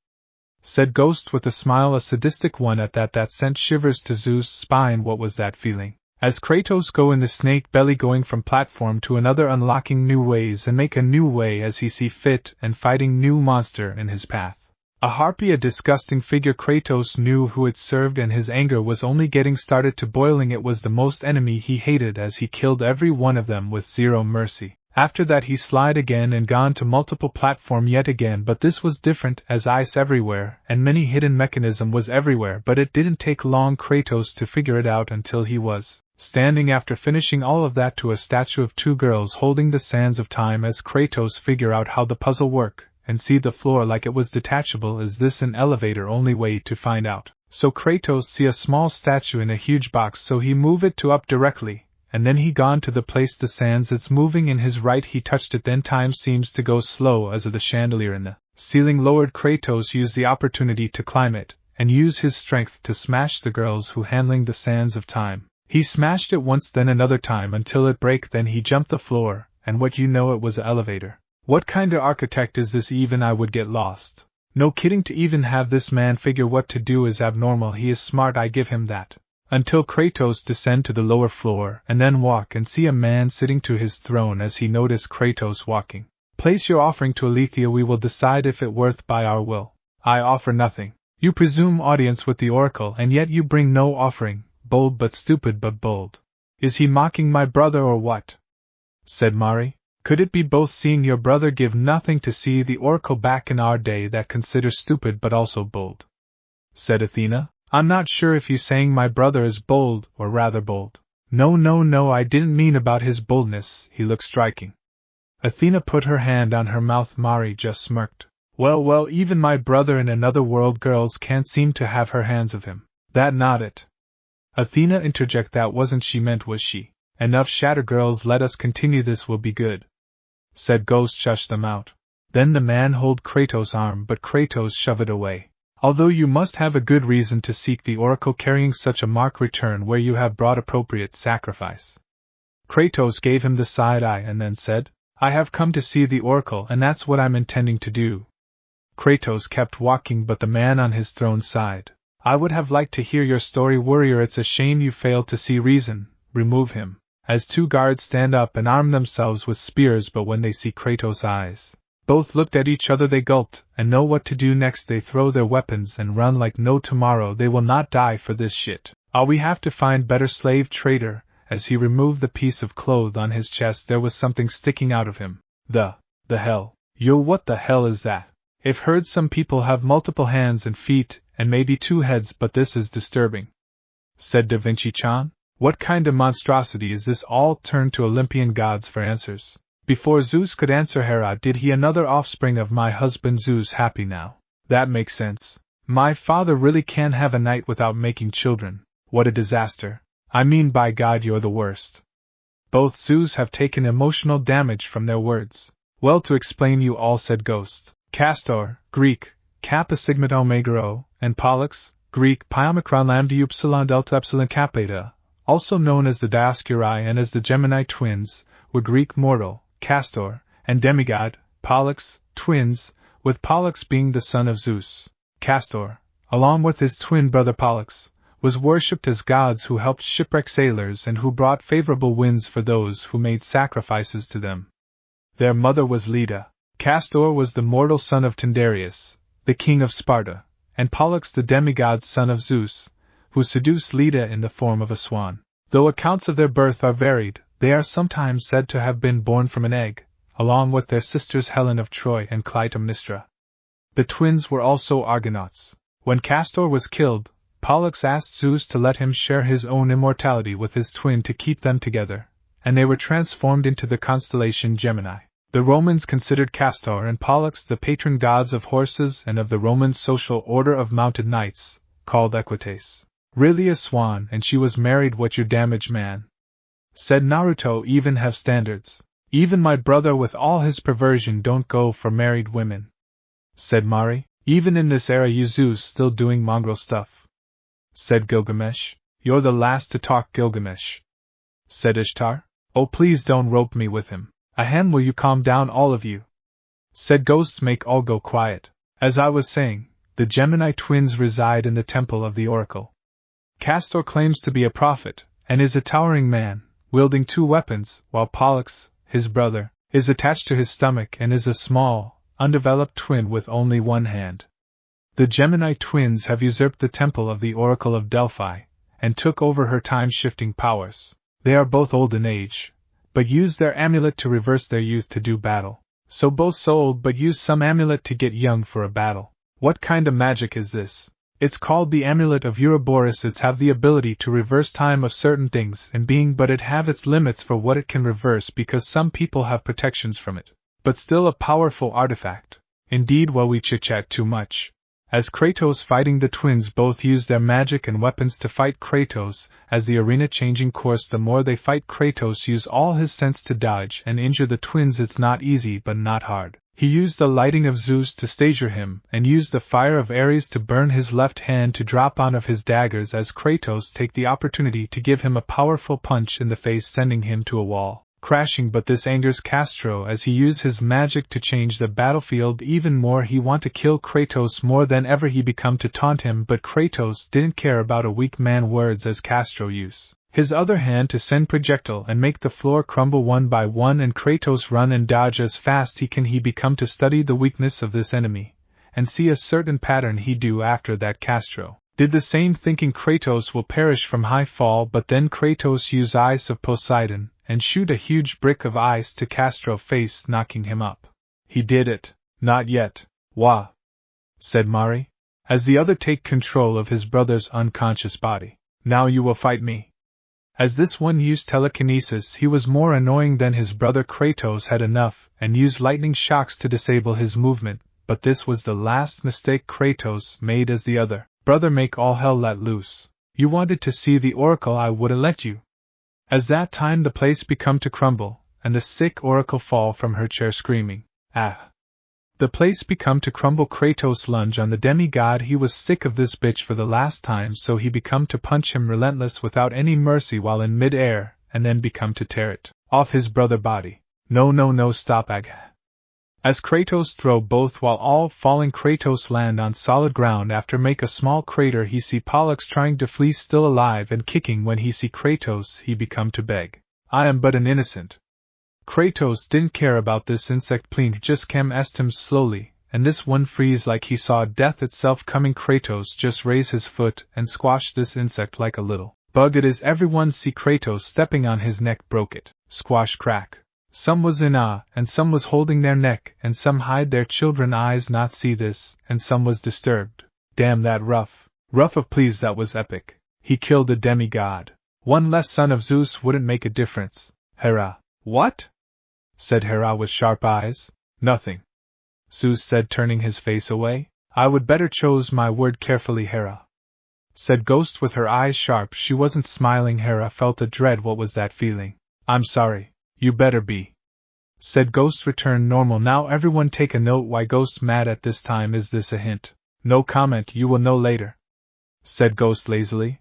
[SPEAKER 1] Said Ghost with a smile, a sadistic one at that sent shivers to Zeus' spine. What was that feeling? As Kratos go in the snake belly, going from platform to another, unlocking new ways and make a new way as he see fit, and fighting new monster in his path. A harpy, a disgusting figure. Kratos knew who it served, and his anger was only getting started to boiling. It was the most enemy he hated, as he killed every one of them with zero mercy. After that he slid again and gone to multiple platform yet again, but this was different, as ice everywhere, and many hidden mechanism was everywhere. But it didn't take long Kratos to figure it out until he was standing after finishing all of that to a statue of two girls holding the sands of time. As Kratos figure out how the puzzle work, and see the floor like it was detachable. Is this an elevator? Only way to find out. So Kratos see a small statue in a huge box, so he move it to up directly, and then he gone to the place the sands it's moving in his right. He touched it, then time seems to go slow as of the chandelier in the ceiling lowered. Kratos used the opportunity to climb it, and use his strength to smash the girls who handling the sands of time. He smashed it once, then another time until it break, then he jumped the floor, and what you know, it was an elevator. What kind of architect is this? Even I would get lost. No kidding, to even have this man figure what to do is abnormal. He is smart, I give him that. Until Kratos descend to the lower floor and then walk and see a man sitting to his throne. As he noticed Kratos walking, place your offering to Aletheia, we will decide if it worth by our will. I offer nothing. You presume audience with the oracle, and yet you bring no offering. Bold but stupid but bold. Is he mocking my brother or what? Said Mari. Could it be both? Seeing your brother give nothing to see the oracle back in our day, that considers stupid but also bold. Said Athena. I'm not sure if you saying my brother is bold, or rather bold. No, I didn't mean about his boldness, he looks striking. Athena put her hand on her mouth. Mari just smirked. Well, even my brother in another world girls can't seem to have her hands of him. That not it. Athena interject, that wasn't she meant, was she? Enough shatter girls, let us continue, this will be good. Said Ghost, shush them out. Then the man hold Kratos' arm, but Kratos shove it away. Although you must have a good reason to seek the oracle, carrying such a mark, return where you have brought appropriate sacrifice. Kratos gave him the side eye and then said, I have come to see the oracle, and that's what I'm intending to do. Kratos kept walking, but the man on his throne sighed. I would have liked to hear your story, warrior. It's a shame you failed to see reason. Remove him. As two guards stand up and arm themselves with spears, but when they see Kratos' eyes, both looked at each other. They gulped, and know what to do next. They throw their weapons and run like no tomorrow. They will not die for this shit. We have to find better slave trader. As he removed the piece of cloth on his chest, there was something sticking out of him. The hell? Yo, what the hell is that? I've heard some people have multiple hands and feet, and maybe two heads, but this is disturbing. Said Da Vinci-chan. What kind of monstrosity is this? All turned to Olympian gods for answers. Before Zeus could answer, Hera, did he another offspring of my husband Zeus happy now? That makes sense. My father really can't have a night without making children. What a disaster. I mean, by God, you're the worst. Both Zeus have taken emotional damage from their words. Well, to explain you all, said Ghost. Castor, Greek, Kappa Sigma Omega Rho, and Pollux, Greek, Pi Omicron Lambda Upsilon Delta Epsilon Kappa Eta, also known as the Dioscuri and as the Gemini twins, were Greek mortal, Castor, and demigod, Pollux, twins, with Pollux being the son of Zeus. Castor, along with his twin brother Pollux, was worshipped as gods who helped shipwreck sailors and who brought favorable winds for those who made sacrifices to them. Their mother was Leda. Castor was the mortal son of Tyndareus, the king of Sparta, and Pollux the demigod's son of Zeus, who seduced Leda in the form of a swan. Though accounts of their birth are varied, they are sometimes said to have been born from an egg, along with their sisters Helen of Troy and Clytemnestra. The twins were also Argonauts. When Castor was killed, Pollux asked Zeus to let him share his own immortality with his twin to keep them together, and they were transformed into the constellation Gemini. The Romans considered Castor and Pollux the patron gods of horses and of the Roman social order of mounted knights, called equites. Really a swan, and she was married. What you damage, man? Said Naruto. Even have standards. Even my brother with all his perversion don't go for married women. Said Mari. Even in this era you Zeus still doing mongrel stuff. Said Gilgamesh. You're the last to talk, Gilgamesh. Said Ishtar. Oh, please don't rope me with him. Ahem, will you calm down, all of you? Said Ghosts. Make all go quiet. As I was saying, the Gemini twins reside in the temple of the oracle. Castor claims to be a prophet, and is a towering man, wielding 2 weapons, while Pollux, his brother, is attached to his stomach and is a small, undeveloped twin with only 1 hand. The Gemini twins have usurped the temple of the Oracle of Delphi, and took over her time-shifting powers. They are both old in age, but use their amulet to reverse their youth to do battle. So both so old but use some amulet to get young for a battle. What kind of magic is this? It's called the amulet of Ouroboros. It's have the ability to reverse time of certain things and being, but it have its limits for what it can reverse because some people have protections from it. But still a powerful artifact. Indeed, while we chit-chat too much. As Kratos fighting the twins both use their magic and weapons to fight Kratos, as the arena changing course the more they fight Kratos use all his sense to dodge and injure the twins. It's not easy but not hard. He used the lightning of Zeus to stagger him, and used the fire of Ares to burn his left hand to drop on of his daggers as Kratos take the opportunity to give him a powerful punch in the face, sending him to a wall, crashing. But this angers Castor as he used his magic to change the battlefield even more. He want to kill Kratos more than ever. He become to taunt him, but Kratos didn't care about a weak man words as Castor use his other hand to send projectile and make the floor crumble one by one, and Kratos run and dodge as fast he can. He become to study the weakness of this enemy, and see a certain pattern he do. After that Castor did the same, thinking Kratos will perish from high fall, but then Kratos use ice of Poseidon, and shoot a huge brick of ice to Castor face, knocking him up. He did it. Not yet. Wah! Said Mari, as the other take control of his brother's unconscious body. Now you will fight me. As this one used telekinesis, he was more annoying than his brother. Kratos had enough, and used lightning shocks to disable his movement, but this was the last mistake Kratos made as the other brother make all hell let loose. You wanted to see the oracle, I wouldn't let you. As that time the place become to crumble, and the sick oracle fall from her chair screaming, ah! The place become to crumble. Kratos lunge on the demigod. He was sick of this bitch for the last time, so he become to punch him relentless without any mercy while in mid-air, and then become to tear it off his brother body. No, stop ag. As Kratos throw both while all falling, Kratos land on solid ground. After make a small crater, he see Pollux trying to flee, still alive and kicking. When he see Kratos, he become to beg, I am but an innocent. Kratos didn't care about this insect plink, just came est him slowly, and this one freeze like he saw death itself coming. Kratos just raise his foot and squash this insect like a little bug. It is everyone see Kratos stepping on his neck, broke it, squash crack. Some was in awe, and some was holding their neck, and some hide their children eyes not see this, and some was disturbed. Damn that rough of please, that was epic. He killed a demigod. One less son of Zeus wouldn't make a difference. Hera. What? Said Hera with sharp eyes. Nothing. Zeus said, turning his face away. I would better choose my word carefully, Hera. Said Ghost with her eyes sharp. She wasn't smiling. Hera felt a dread. What was that feeling? I'm sorry. You better be. Said Ghost, return normal now. Everyone take a note. Why Ghost mad at this time? Is this a hint? No comment, you will know later. Said Ghost lazily.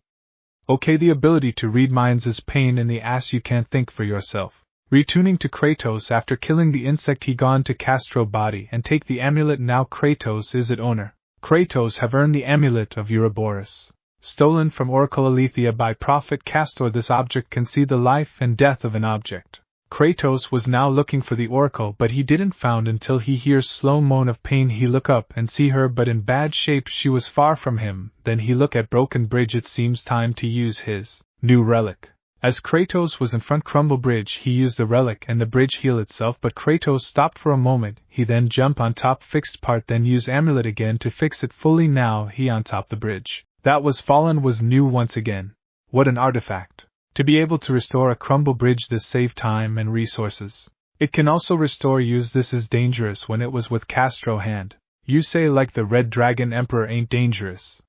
[SPEAKER 1] Okay, the ability to read minds is pain in the ass. You can't think for yourself. Retuning to Kratos. After killing the insect, he gone to Castor body and take the amulet. Now Kratos is it owner. Kratos have earned the amulet of Ouroboros, stolen from Oracle Aletheia by Prophet Castor. This object can see the life and death of an object. Kratos was now looking for the oracle, but he didn't found until he hears slow moan of pain. He look up and see her, but in bad shape. She was far from him. Then he look at broken bridge. It seems time to use his new relic. As Kratos was in front crumble bridge, he used the relic and the bridge heal itself, but Kratos stopped for a moment. He then jump on top fixed part, then use amulet again to fix it fully. Now he on top the bridge that was fallen was new once again. What an artifact! To be able to restore a crumble bridge, this save time and resources. It can also restore use. This is dangerous when it was with Castro hand. You say like the Red Dragon Emperor ain't dangerous,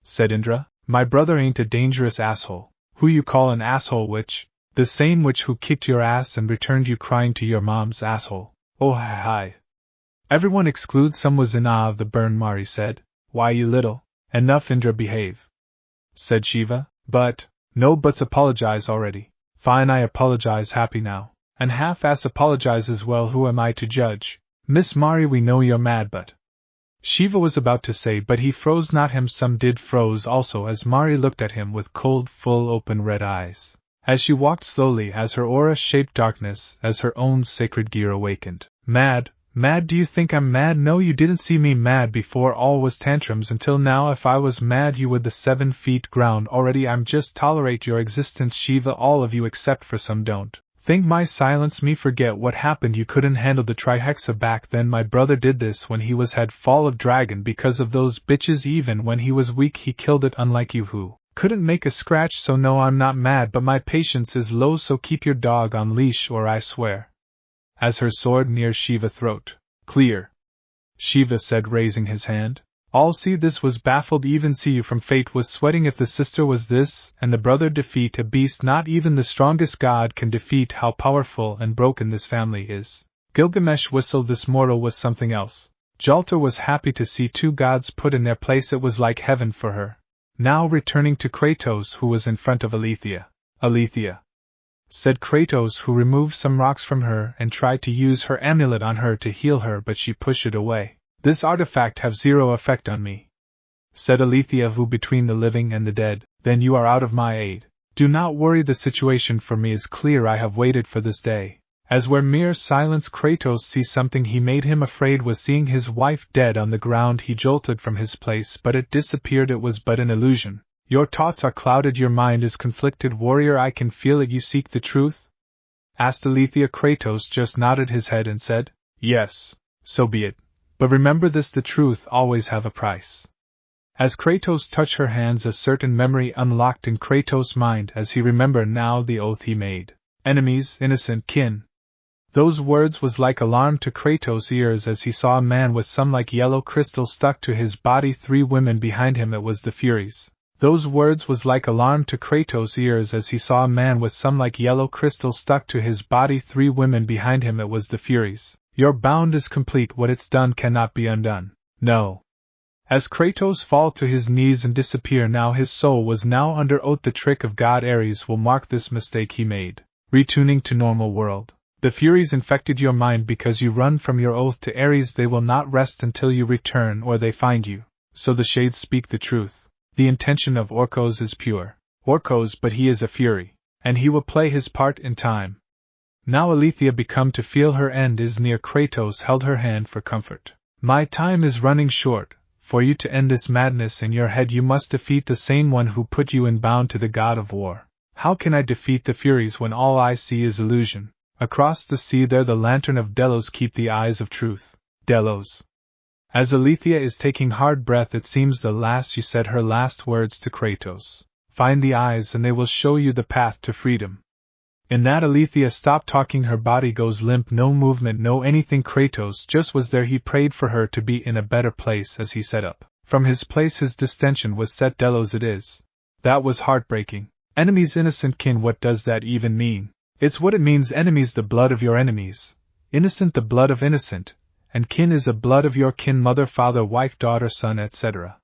[SPEAKER 1] said Indra. My brother ain't a dangerous asshole. Who you call an asshole? Witch? The same witch who kicked your ass and returned you crying to your mom's asshole. Oh hi. Everyone excludes some was in awe of the burn. Mari said. Why you little? Enough Indra, behave, said Shiva. But, no buts, apologize already. Fine, I apologize, happy now. And half-ass apologize as well. Who am I to judge? Miss Mari, we know you're mad, but... Shiva was about to say, but he froze. Not him, some did froze also as Mari looked at him with cold, full open red eyes. As she walked slowly, as her aura shaped darkness, as her own sacred gear awakened. Mad? Mad? Do you think I'm mad? No, you didn't see me mad before. All was tantrums until now. If I was mad, you would the 7 feet ground already. I'm just tolerate your existence, Shiva. All of you except for some don't. Think my silence me forget what happened. You couldn't handle the trihexa back then. My brother did this when he was had fall of dragon because of those bitches. Even when he was weak he killed it, unlike you who couldn't make a scratch. So no, I'm not mad, but my patience is low, so keep your dog on leash or I swear. As her sword near Shiva's throat. Clear, Shiva said, raising his hand. All see this was baffled. Even see you from fate was sweating. If the sister was this, and the brother defeat a beast not even the strongest god can defeat. How powerful and broken this family is. Gilgamesh whistled. This mortal was something else. Jalta was happy to see 2 gods put in their place. It was like heaven for her. Now returning to Kratos, who was in front of Aletheia. Aletheia, said Kratos, who removed some rocks from her and tried to use her amulet on her to heal her, but she pushed it away. This artifact have 0 effect on me, said Aletheia, who between the living and the dead. Then you are out of my aid. Do not worry, the situation for me is clear. I have waited for this day. As were mere silence, Kratos see something he made him afraid was seeing his wife dead on the ground. He jolted from his place, but it disappeared. It was but an illusion. Your thoughts are clouded, your mind is conflicted, warrior. I can feel it. You seek the truth? Asked Aletheia. Kratos just nodded his head and said, yes, so be it. But remember this, the truth always have a price. As Kratos touched her hands, a certain memory unlocked in Kratos' mind as he remembered now the oath he made. Enemies, innocent kin. Those words was like alarm to Kratos' ears as he saw a man with some like yellow crystal stuck to his body, 3 women behind him. It was the Furies. Those words was like alarm to Kratos' ears as he saw a man with some like yellow crystal stuck to his body, 3 women behind him. It was the Furies. Your bound is complete. What it's done cannot be undone. No. As Kratos fall to his knees and disappear, now his soul was now under oath. The trick of God Ares will mark this mistake he made. Retuning to normal world. The Furies infected your mind because you run from your oath to Ares. They will not rest until you return or they find you. So the shades speak the truth. The intention of Orcos is pure. Orcos, but he is a Fury. And he will play his part in time. Now Aletheia become to feel her end is near. Kratos held her hand for comfort. My time is running short. For you to end this madness in your head, you must defeat the same one who put you in bound to the god of war. How can I defeat the Furies when all I see is illusion? Across the sea there the lantern of Delos keep the eyes of truth. Delos. As Aletheia is taking hard breath, it seems the last she said her last words to Kratos. Find the eyes and they will show you the path to freedom. In that Aletheia stopped talking, her body goes limp, no movement, no anything. Kratos just was there. He prayed for her to be in a better place as he set up. From his place his distension was set. Delos it is. That was heartbreaking. Enemies, innocent kin, what does that even mean? It's what it means. Enemies, the blood of your enemies. Innocent, the blood of innocent. And kin is the blood of your kin, mother, father, wife, daughter, son, etc.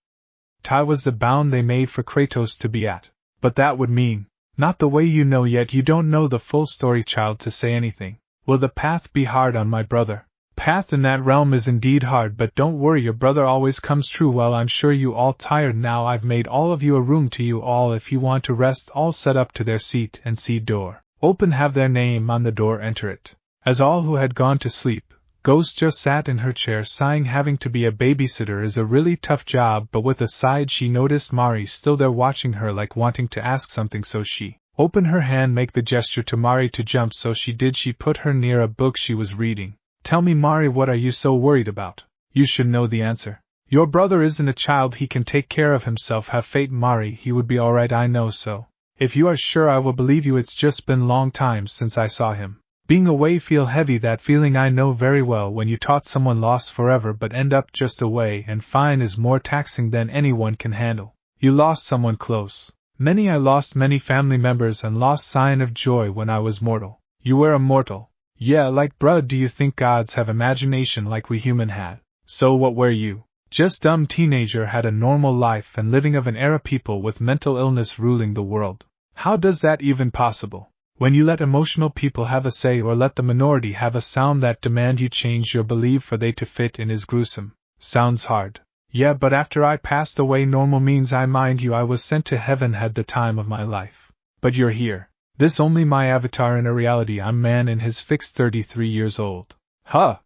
[SPEAKER 1] Tie was the bound they made for Kratos to be at. But that would mean, not the way you know yet. You don't know the full story, child, to say anything. Will the path be hard on my brother? Path in that realm is indeed hard, but don't worry, your brother always comes true. Well, I'm sure you all tired now. I've made all of you a room to you all if you want to rest, all set up to their seat and seat door. Open, have their name on the door, enter it. As all who had gone to sleep, Ghost just sat in her chair sighing. Having to be a babysitter is a really tough job, but with a sigh she noticed Mari still there watching her, like wanting to ask something, so she opened her hand, make the gesture to Mari to jump, so she did. She put her near a book she was reading. Tell me, Mari, what are you so worried about? You should know the answer. Your brother isn't a child, he can take care of himself. Have faith, Mari, he would be alright, I know so. If you are sure, I will believe you. It's just been long time since I saw him. Being away feel heavy, that feeling I know very well. When you taught someone lost forever but end up just away and fine is more taxing than anyone can handle. You lost someone close. Many I lost, many family members, and lost sign of joy when I was mortal. You were immortal. Yeah, like bruh, do you think gods have imagination like we human had? So what were you? Just dumb teenager, had a normal life and living of an era, people with mental illness ruling the world. How does that even possible? When you let emotional people have a say, or let the minority have a sound that demand you change your belief for they to fit in, is gruesome. Sounds hard. Yeah, but after I passed away, normal means I mind you, I was sent to heaven, had the time of my life. But you're here. This only my avatar in a reality. I'm man in his fixed 33 years old. Huh?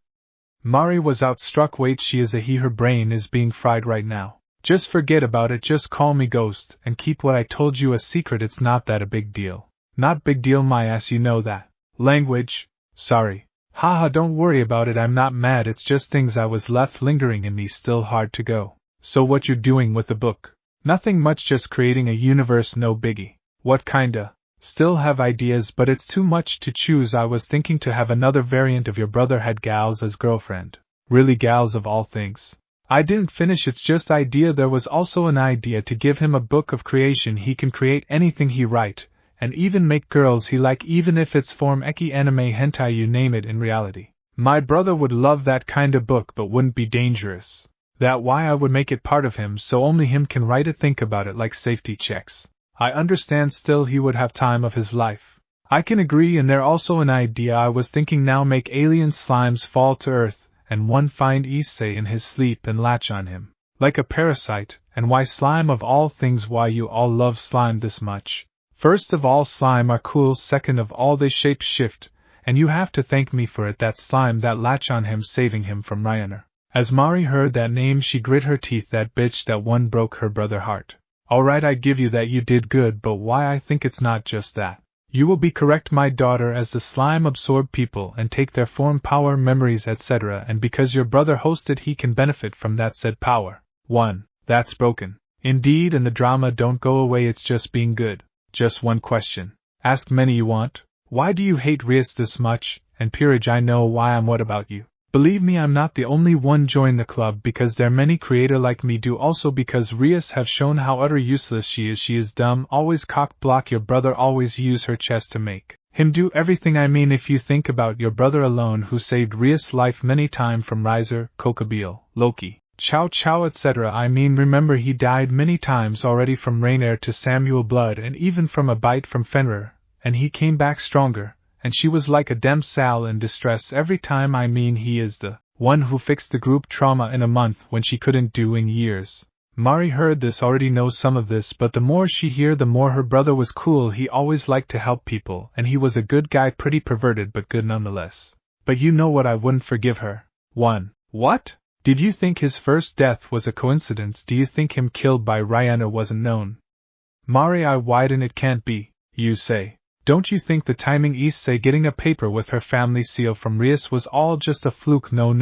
[SPEAKER 1] Mari was outstruck. Wait, she is a he, her brain is being fried right now. Just forget about it, just call me Ghost, and keep what I told you a secret. It's not that a big deal. Not big deal, my ass, you know that. Language? Sorry. Haha, don't worry about it, I'm not mad, it's just things I was left lingering in me, still hard to go. So what you doing with the book? Nothing much, just creating a universe, no biggie. What kinda? Still have ideas, but it's too much to choose. I was thinking to have another variant of your brother had gals as girlfriend. Really, gals of all things. I didn't finish, it's just idea. There was also an idea to give him a book of creation. He can create anything he write, and even make girls he like, even if it's form eki, anime, hentai, you name it. In reality, my brother would love that kind of book, but wouldn't be dangerous. That why I would make it part of him, so only him can write it. Think about it, like safety checks. I understand, still he would have time of his life. I can agree. And there also an idea I was thinking now, make alien slimes fall to earth, and one find issei in his sleep and latch on him, like a parasite. And why slime of all things? Why you all love slime this much? First of all, slime are cool. Second of all, they shape shift, and you have to thank me for it. That slime that latch on him, saving him from Ryaner. As Mari heard that name, she grit her teeth. That bitch, that one broke her brother heart. Alright, I give you that, you did good, but why I think it's not just that. You will be correct, my daughter, as the slime absorb people and take their form, power, memories, etc., and because your brother hosted, he can benefit from that said power. 1. That's broken. Indeed, and the drama don't go away, it's just being good. Just one question. Ask many you want. Why do you hate Rias this much? And peerage, I know why I'm. What about you? Believe me, I'm not the only one. Join the club because there many creator like me do, also because Rias have shown how utter useless she is. She is dumb, always cock block your brother, always use her chest to make him do everything. I mean, if you think about your brother alone, who saved Rias' life many time from Riser, Kokabeel, Loki, Chow Chow, etc. I mean, remember he died many times already, from Rainier to Samuel Blood, and even from a bite from Fenrir, and he came back stronger. And she was like a damsel in distress every time. I mean, he is the one who fixed the group trauma in a month when she couldn't do in years. Mari heard this, already knows some of this, but the more she hear, the more her brother was cool. He always liked to help people, and he was a good guy, pretty perverted, but good nonetheless. But you know what, I wouldn't forgive her. 1. What? Did you think his first death was a coincidence? Do you think him killed by Rihanna wasn't known? Mari, I widen, it can't be, you say. Don't you think the timing, issei getting a paper with her family seal from Rias, was all just a fluke? No,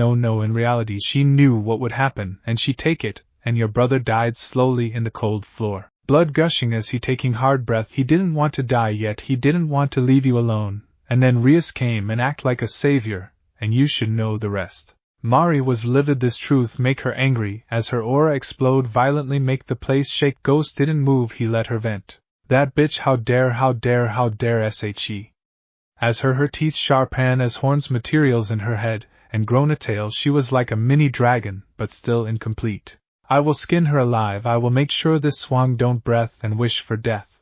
[SPEAKER 1] in reality she knew what would happen, and she take it, and your brother died slowly in the cold floor, blood gushing as he taking hard breath. He didn't want to die yet, he didn't want to leave you alone, and then Rias came and act like a savior, and you should know the rest. Mari was livid. This truth make her angry, as her aura explode violently, make the place shake. Ghost didn't move, he let her vent. That bitch, how dare she. As her teeth sharp as horns, materials in her head, and grown a tail, she was like a mini dragon, but still incomplete. I will skin her alive, I will make sure this swang don't breath and wish for death.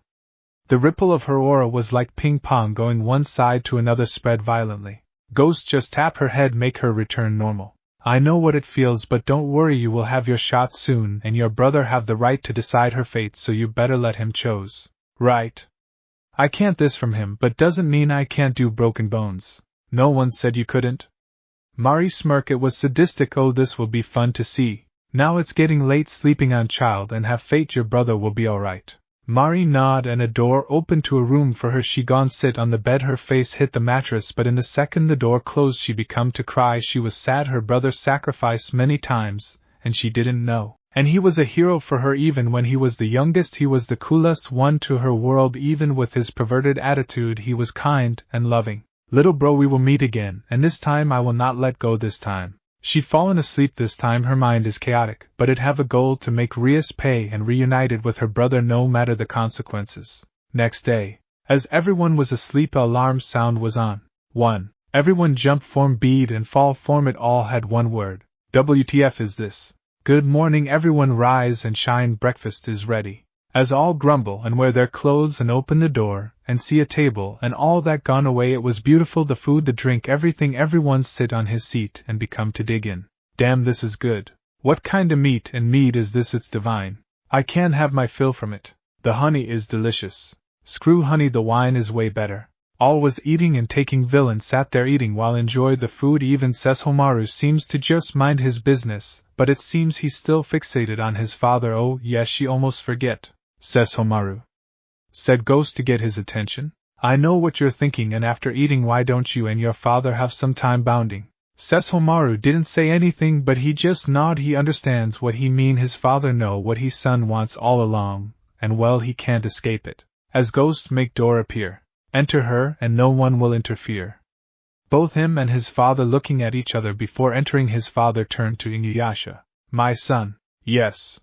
[SPEAKER 1] The ripple of her aura was like ping pong, going one side to another, spread violently. Ghost, just tap her head, make her return normal. I know what it feels, but don't worry, you will have your shot soon, and your brother have the right to decide her fate, so you better let him choose. Right. I can't this from him, but doesn't mean I can't do broken bones. No one said you couldn't. Mari smirked. It was sadistic. Oh, this will be fun to see. Now it's getting late. Sleeping on, child, and have faith your brother will be alright. Mari nodded and a door opened to a room for her. She gone sit on the bed. Her face hit the mattress, but in the second the door closed she begun to cry. She was sad. Her brother sacrificed many times, and she didn't know. And he was a hero for her even when he was the youngest. He was the coolest one to her world. Even with his perverted attitude he was kind and loving. Little bro, we will meet again, and this time I will not let go this time. She fallen asleep this time. Her mind is chaotic, but it have a goal to make Rias pay and reunited with her brother no matter the consequences. Next day, as everyone was asleep, a alarm sound was on. 1. Everyone jump, form, bead and fall form. It all had one word. WTF is this? Good morning everyone, rise and shine, breakfast is ready. As all grumble and wear their clothes and open the door, and see a table and all that gone away. It was beautiful, the food, the drink, everything. Everyone sit on his seat and become to dig in. Damn, this is good. What kind of meat and mead is this? It's divine. I can have my fill from it. The honey is delicious. Screw honey, the wine is way better. All was eating and taking. Villain sat there eating while enjoyed the food. Even Sesshomaru seems to just mind his business, but it seems he's still fixated on his father. Oh yes, she almost forget. Sesshomaru, said Ghost to get his attention. I know what you're thinking, and after eating why don't you and your father have some time bonding? Sesshomaru didn't say anything, but he just nodded. He understands what he mean. His father know what his son wants all along, and well, he can't escape it. As Ghost make door appear, enter her and no one will interfere. Both him and his father looking at each other before entering. His father turned to Inuyasha. My son. Yes.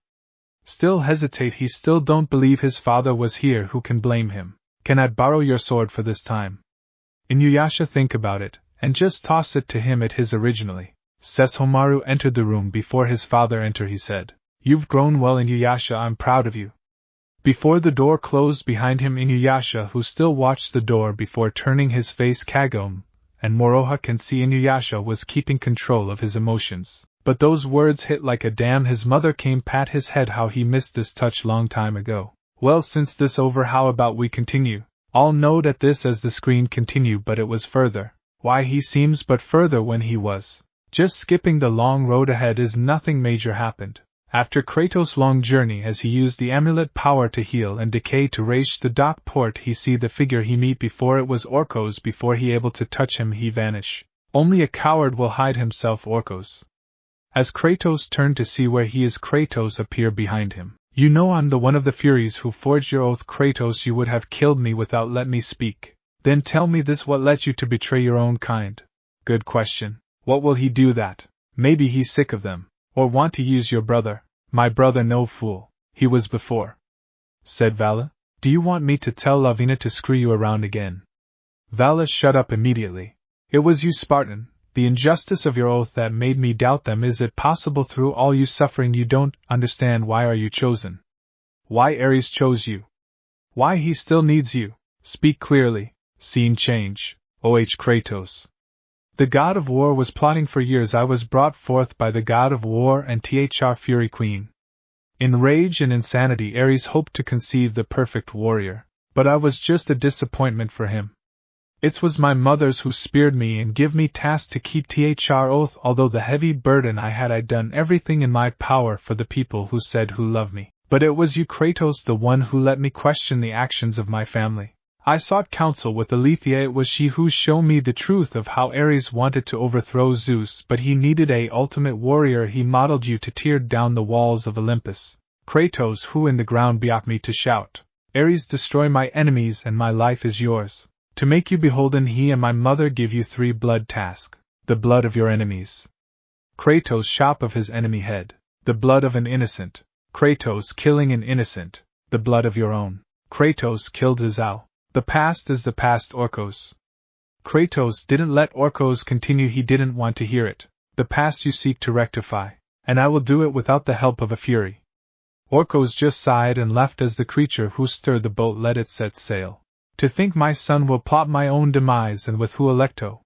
[SPEAKER 1] Still hesitate. He still don't believe his father was here. Who can blame him? Can I borrow your sword for this time? Inuyasha think about it, and just toss it to him at his originally. Sesshomaru entered the room before his father entered. He said, You've grown well, Inuyasha, I'm proud of you. Before the door closed behind him, Inuyasha, who still watched the door before turning his face, Kagome and Moroha can see Inuyasha was keeping control of his emotions. But those words hit like a dam. His mother came pat his head. How he missed this touch long time ago. Well, since this over, how about we continue? All note at this as the screen continue, but it was further. Why, he seems but further when he was just skipping the long road ahead. Is nothing major happened. After Kratos' long journey, as he used the amulet power to heal and decay to reach the dock port, he see the figure he meet before. It was Orcos. Before he able to touch him, he vanish. Only a coward will hide himself. Orcos. As Kratos turned to see where he is, Kratos appeared behind him. You know I'm the one of the Furies who forged your oath, Kratos. You would have killed me without let me speak. Then tell me this, what led you to betray your own kind? Good question. What will he do that? Maybe he's sick of them. Or want to use your brother. My brother no fool. He was before. Said Vala. Do you want me to tell Lavina to screw you around again? Vala shut up immediately. It was you, Spartan. The injustice of your oath that made me doubt them. Is it possible through all you suffering you don't understand why are you chosen? Why Ares chose you? Why he still needs you? Speak clearly. Scene change. Kratos. The god of war was plotting for years. I was brought forth by the god of war and Fury Queen. In rage and insanity Ares hoped to conceive the perfect warrior, but I was just a disappointment for him. It was my mothers who speared me and give me task to keep Thr oath. Although the heavy burden I had, I'd done everything in my power for the people who said who love me. But it was you, Kratos, the one who let me question the actions of my family. I sought counsel with Alethea. It was she who showed me the truth of how Ares wanted to overthrow Zeus, but he needed a ultimate warrior. He modeled you to tear down the walls of Olympus. Kratos, who in the ground blocked me to shout, Ares, destroy my enemies and my life is yours. To make you beholden, he and my mother give you 3 blood task. The blood of your enemies. Kratos chop of his enemy head. The blood of an innocent. Kratos killing an innocent. The blood of your own. Kratos killed Zao. The past is the past, Orcos. Kratos didn't let Orcos continue. He didn't want to hear it. The past you seek to rectify, and I will do it without the help of a Fury. Orcos just sighed and left as the creature who stirred the boat let it set sail. To think my son will plot my own demise, and with who electo?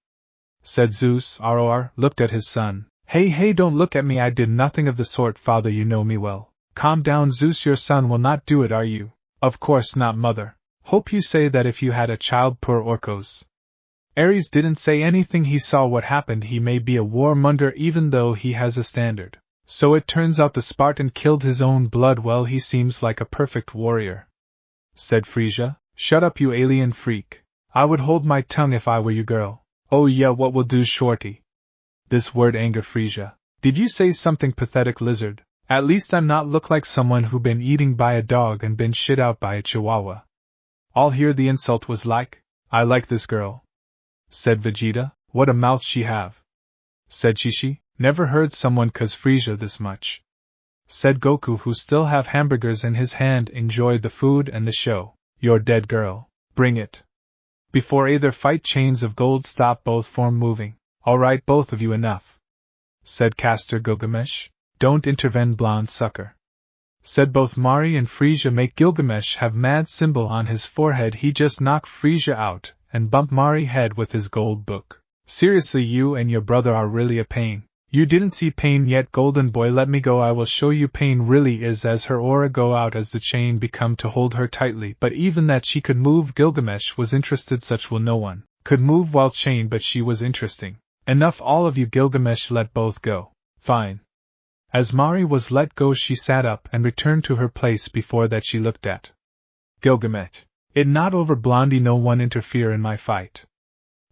[SPEAKER 1] Said Zeus. Ror looked at his son. Hey, don't look at me. I did nothing of the sort, father. You know me well. Calm down, Zeus. Your son will not do it, are you? Of course not, mother. Hope you say that if you had a child, poor Orcos. Ares didn't say anything. He saw what happened. He may be a warmonger even though he has a standard. So it turns out the Spartan killed his own blood. Well, he seems like a perfect warrior, said Frisia. Shut up, you alien freak. I would hold my tongue if I were you, girl. Oh yeah, what will do, shorty? This word angered Frisia. Did you say something pathetic, lizard? At least I'm not look like someone who been eaten by a dog and been shit out by a chihuahua. All here the insult was like, I like this girl, said Vegeta. What a mouth she have, said Shishi. Never heard someone cuz Frisia this much, said Goku, who still have hamburgers in his hand, enjoyed the food and the show. You're dead, girl. Bring it. Before either fight, chains of gold stop both from moving. Alright, both of you, enough, said Caster Gilgamesh. Don't intervene, blonde sucker, said both Mari and Frisia. Make Gilgamesh have mad symbol on his forehead. He just knocked Frisia out and bumped Mari head with his gold book. Seriously, you and your brother are really a pain. You didn't see pain yet, golden boy. Let me go. I will show you pain really is. As her aura go out as the chain become to hold her tightly, but even that she could move. Gilgamesh was interested. Such will no one could move while chained, but she was interesting enough. All of you. Gilgamesh let both go. Fine. As Mari was let go, she sat up and returned to her place. Before that she looked at Gilgamesh. It not over, blondie. No one interfere in my fight.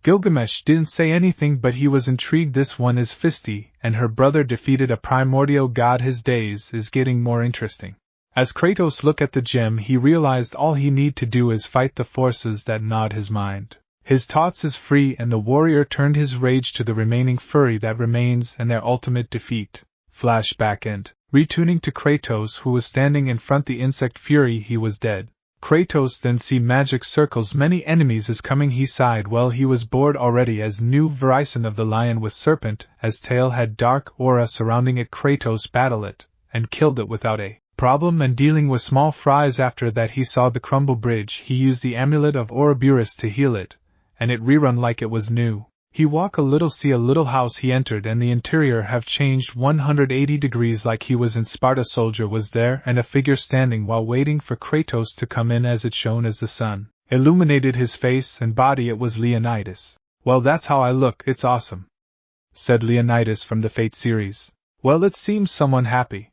[SPEAKER 1] Gilgamesh didn't say anything, but he was intrigued. This one is Fisty, and her brother defeated a primordial god. His days is getting more interesting. As Kratos looked at the gem, he realized all he need to do is fight the forces that gnawed his mind. His thoughts is free, and the warrior turned his rage to the remaining fury that remains and their ultimate defeat. Flashback end. Retuning to Kratos, who was standing in front the insect fury. He was dead. Kratos then see magic circles. Many enemies is coming. He sighed. Well, he was bored already as new variation of the lion with serpent, as tail had dark aura surrounding it. Kratos battled it, and killed it without a problem and dealing with small fries. After that he saw the crumble bridge. He used the amulet of Ouroboros to heal it, and it rerun like it was new. He walk a little, see a little house. He entered, and the interior have changed 180 degrees like he was in Sparta. Soldier was there, and a figure standing while waiting for Kratos to come in. As it shone as the sun illuminated his face and body, it was Leonidas. Well, that's how I look. It's awesome, said Leonidas from the Fate series. Well, it seems someone happy,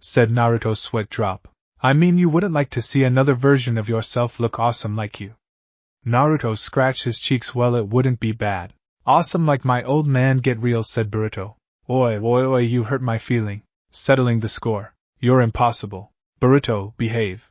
[SPEAKER 1] said Naruto's sweat drop. I mean, you wouldn't like to see another version of yourself look awesome like you? Naruto scratched his cheeks. Well, it wouldn't be bad. Awesome like my old man. Get real, said Boruto. Oi, you hurt my feeling. Settling the score. You're impossible. Boruto, behave,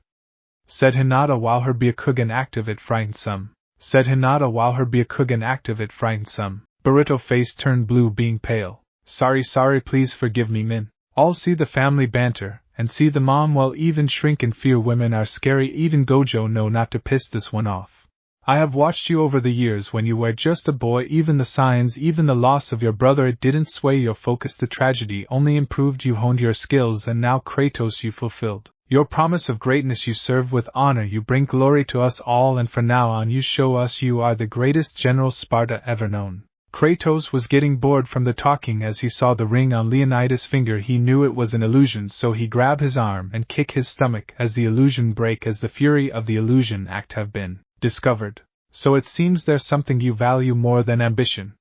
[SPEAKER 1] said Hinata while her Byakugan active. It frightened some, said Hinata while her Byakugan active. It frightened some. Boruto face turned blue, being pale. Sorry, please forgive me, Min. All see the family banter, and see the mom. Well, even shrink in fear. Women are scary. Even Gojo know not to piss this one off. I have watched you over the years when you were just a boy. Even the signs, even the loss of your brother, it didn't sway your focus. The tragedy only improved. You honed your skills, and now, Kratos, you fulfilled your promise of greatness. You serve with honor. You bring glory to us all, and from now on you show us you are the greatest general Sparta ever known. Kratos was getting bored from the talking as he saw the ring on Leonidas' finger. He knew it was an illusion, so he grabbed his arm and kicked his stomach as the illusion break. As the fury of the illusion act have been discovered. So it seems there's something you value more than ambition.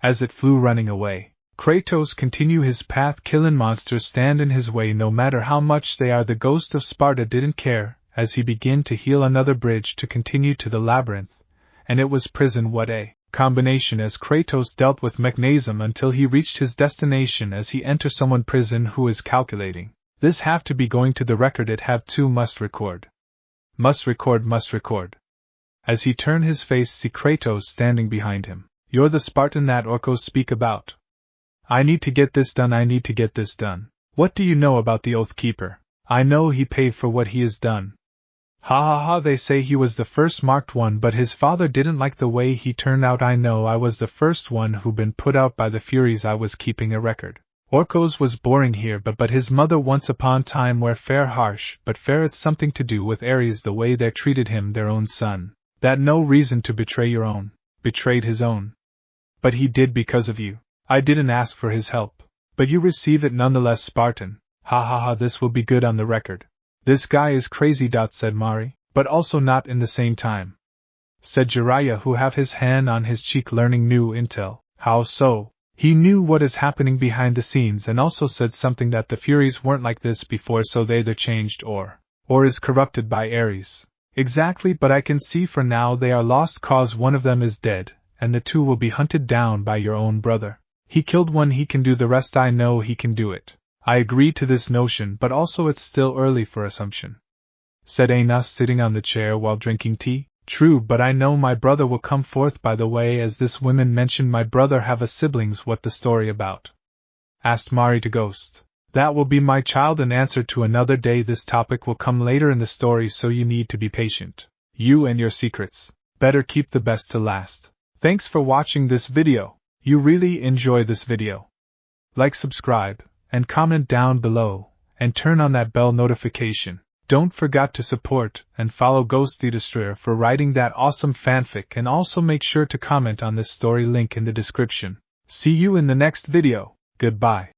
[SPEAKER 1] As it flew running away, Kratos continue his path. Killing monsters stand in his way no matter how much they are. The ghost of Sparta didn't care, as he began to heal another bridge to continue to the labyrinth, and it was prison. What a combination! As Kratos dealt with mechanism until he reached his destination. As he enters someone prison who is calculating, this have to be going to the record. It have to must record. As he turned his face, see Kratos standing behind him. You're the Spartan that Orcos speak about. I need to get this done. What do you know about the Oath Keeper? I know he paid for what he has done. Ha, they say he was the first marked one, but his father didn't like the way he turned out. I know I was the first one who been put out by the Furies. I was keeping a record. Orcos was boring here, but his mother once upon time were fair harsh, but fair it's something to do with Ares the way they treated him, their own son. That no reason to betray your own. Betrayed his own. But he did because of you. I didn't ask for his help. But you receive it nonetheless, Spartan. Ha, this will be good on the record. This guy is crazy. Said Mari. but also not in the same time," said Jiraiya, who have his hand on his cheek learning new intel. "How so?" "He knew what is happening behind the scenes and also said something that the Furies weren't like this before, so they either changed or is corrupted by Ares." "Exactly, but I can see for now they are lost cause one of them is dead, and the two will be hunted down by your own brother. He killed one, he can do the rest, I know he can do it." "I agree to this notion, but also it's still early for assumption," said Aina, sitting on the chair while drinking tea. "True, but I know my brother will come forth. By the way, as this woman mentioned my brother have a siblings, what the story about?" asked Mari to Ghost. "That will be my child, an answer to another day. This topic will come later in the story, so you need to be patient. You and your secrets. Better keep the best to last." Thanks for watching this video. You really enjoy this video. Like, subscribe, and comment down below, and turn on that bell notification. Don't forget to support and follow Ghost the Destroyer for writing that awesome fanfic, and also make sure to comment on this story, link in the description. See you in the next video. Goodbye.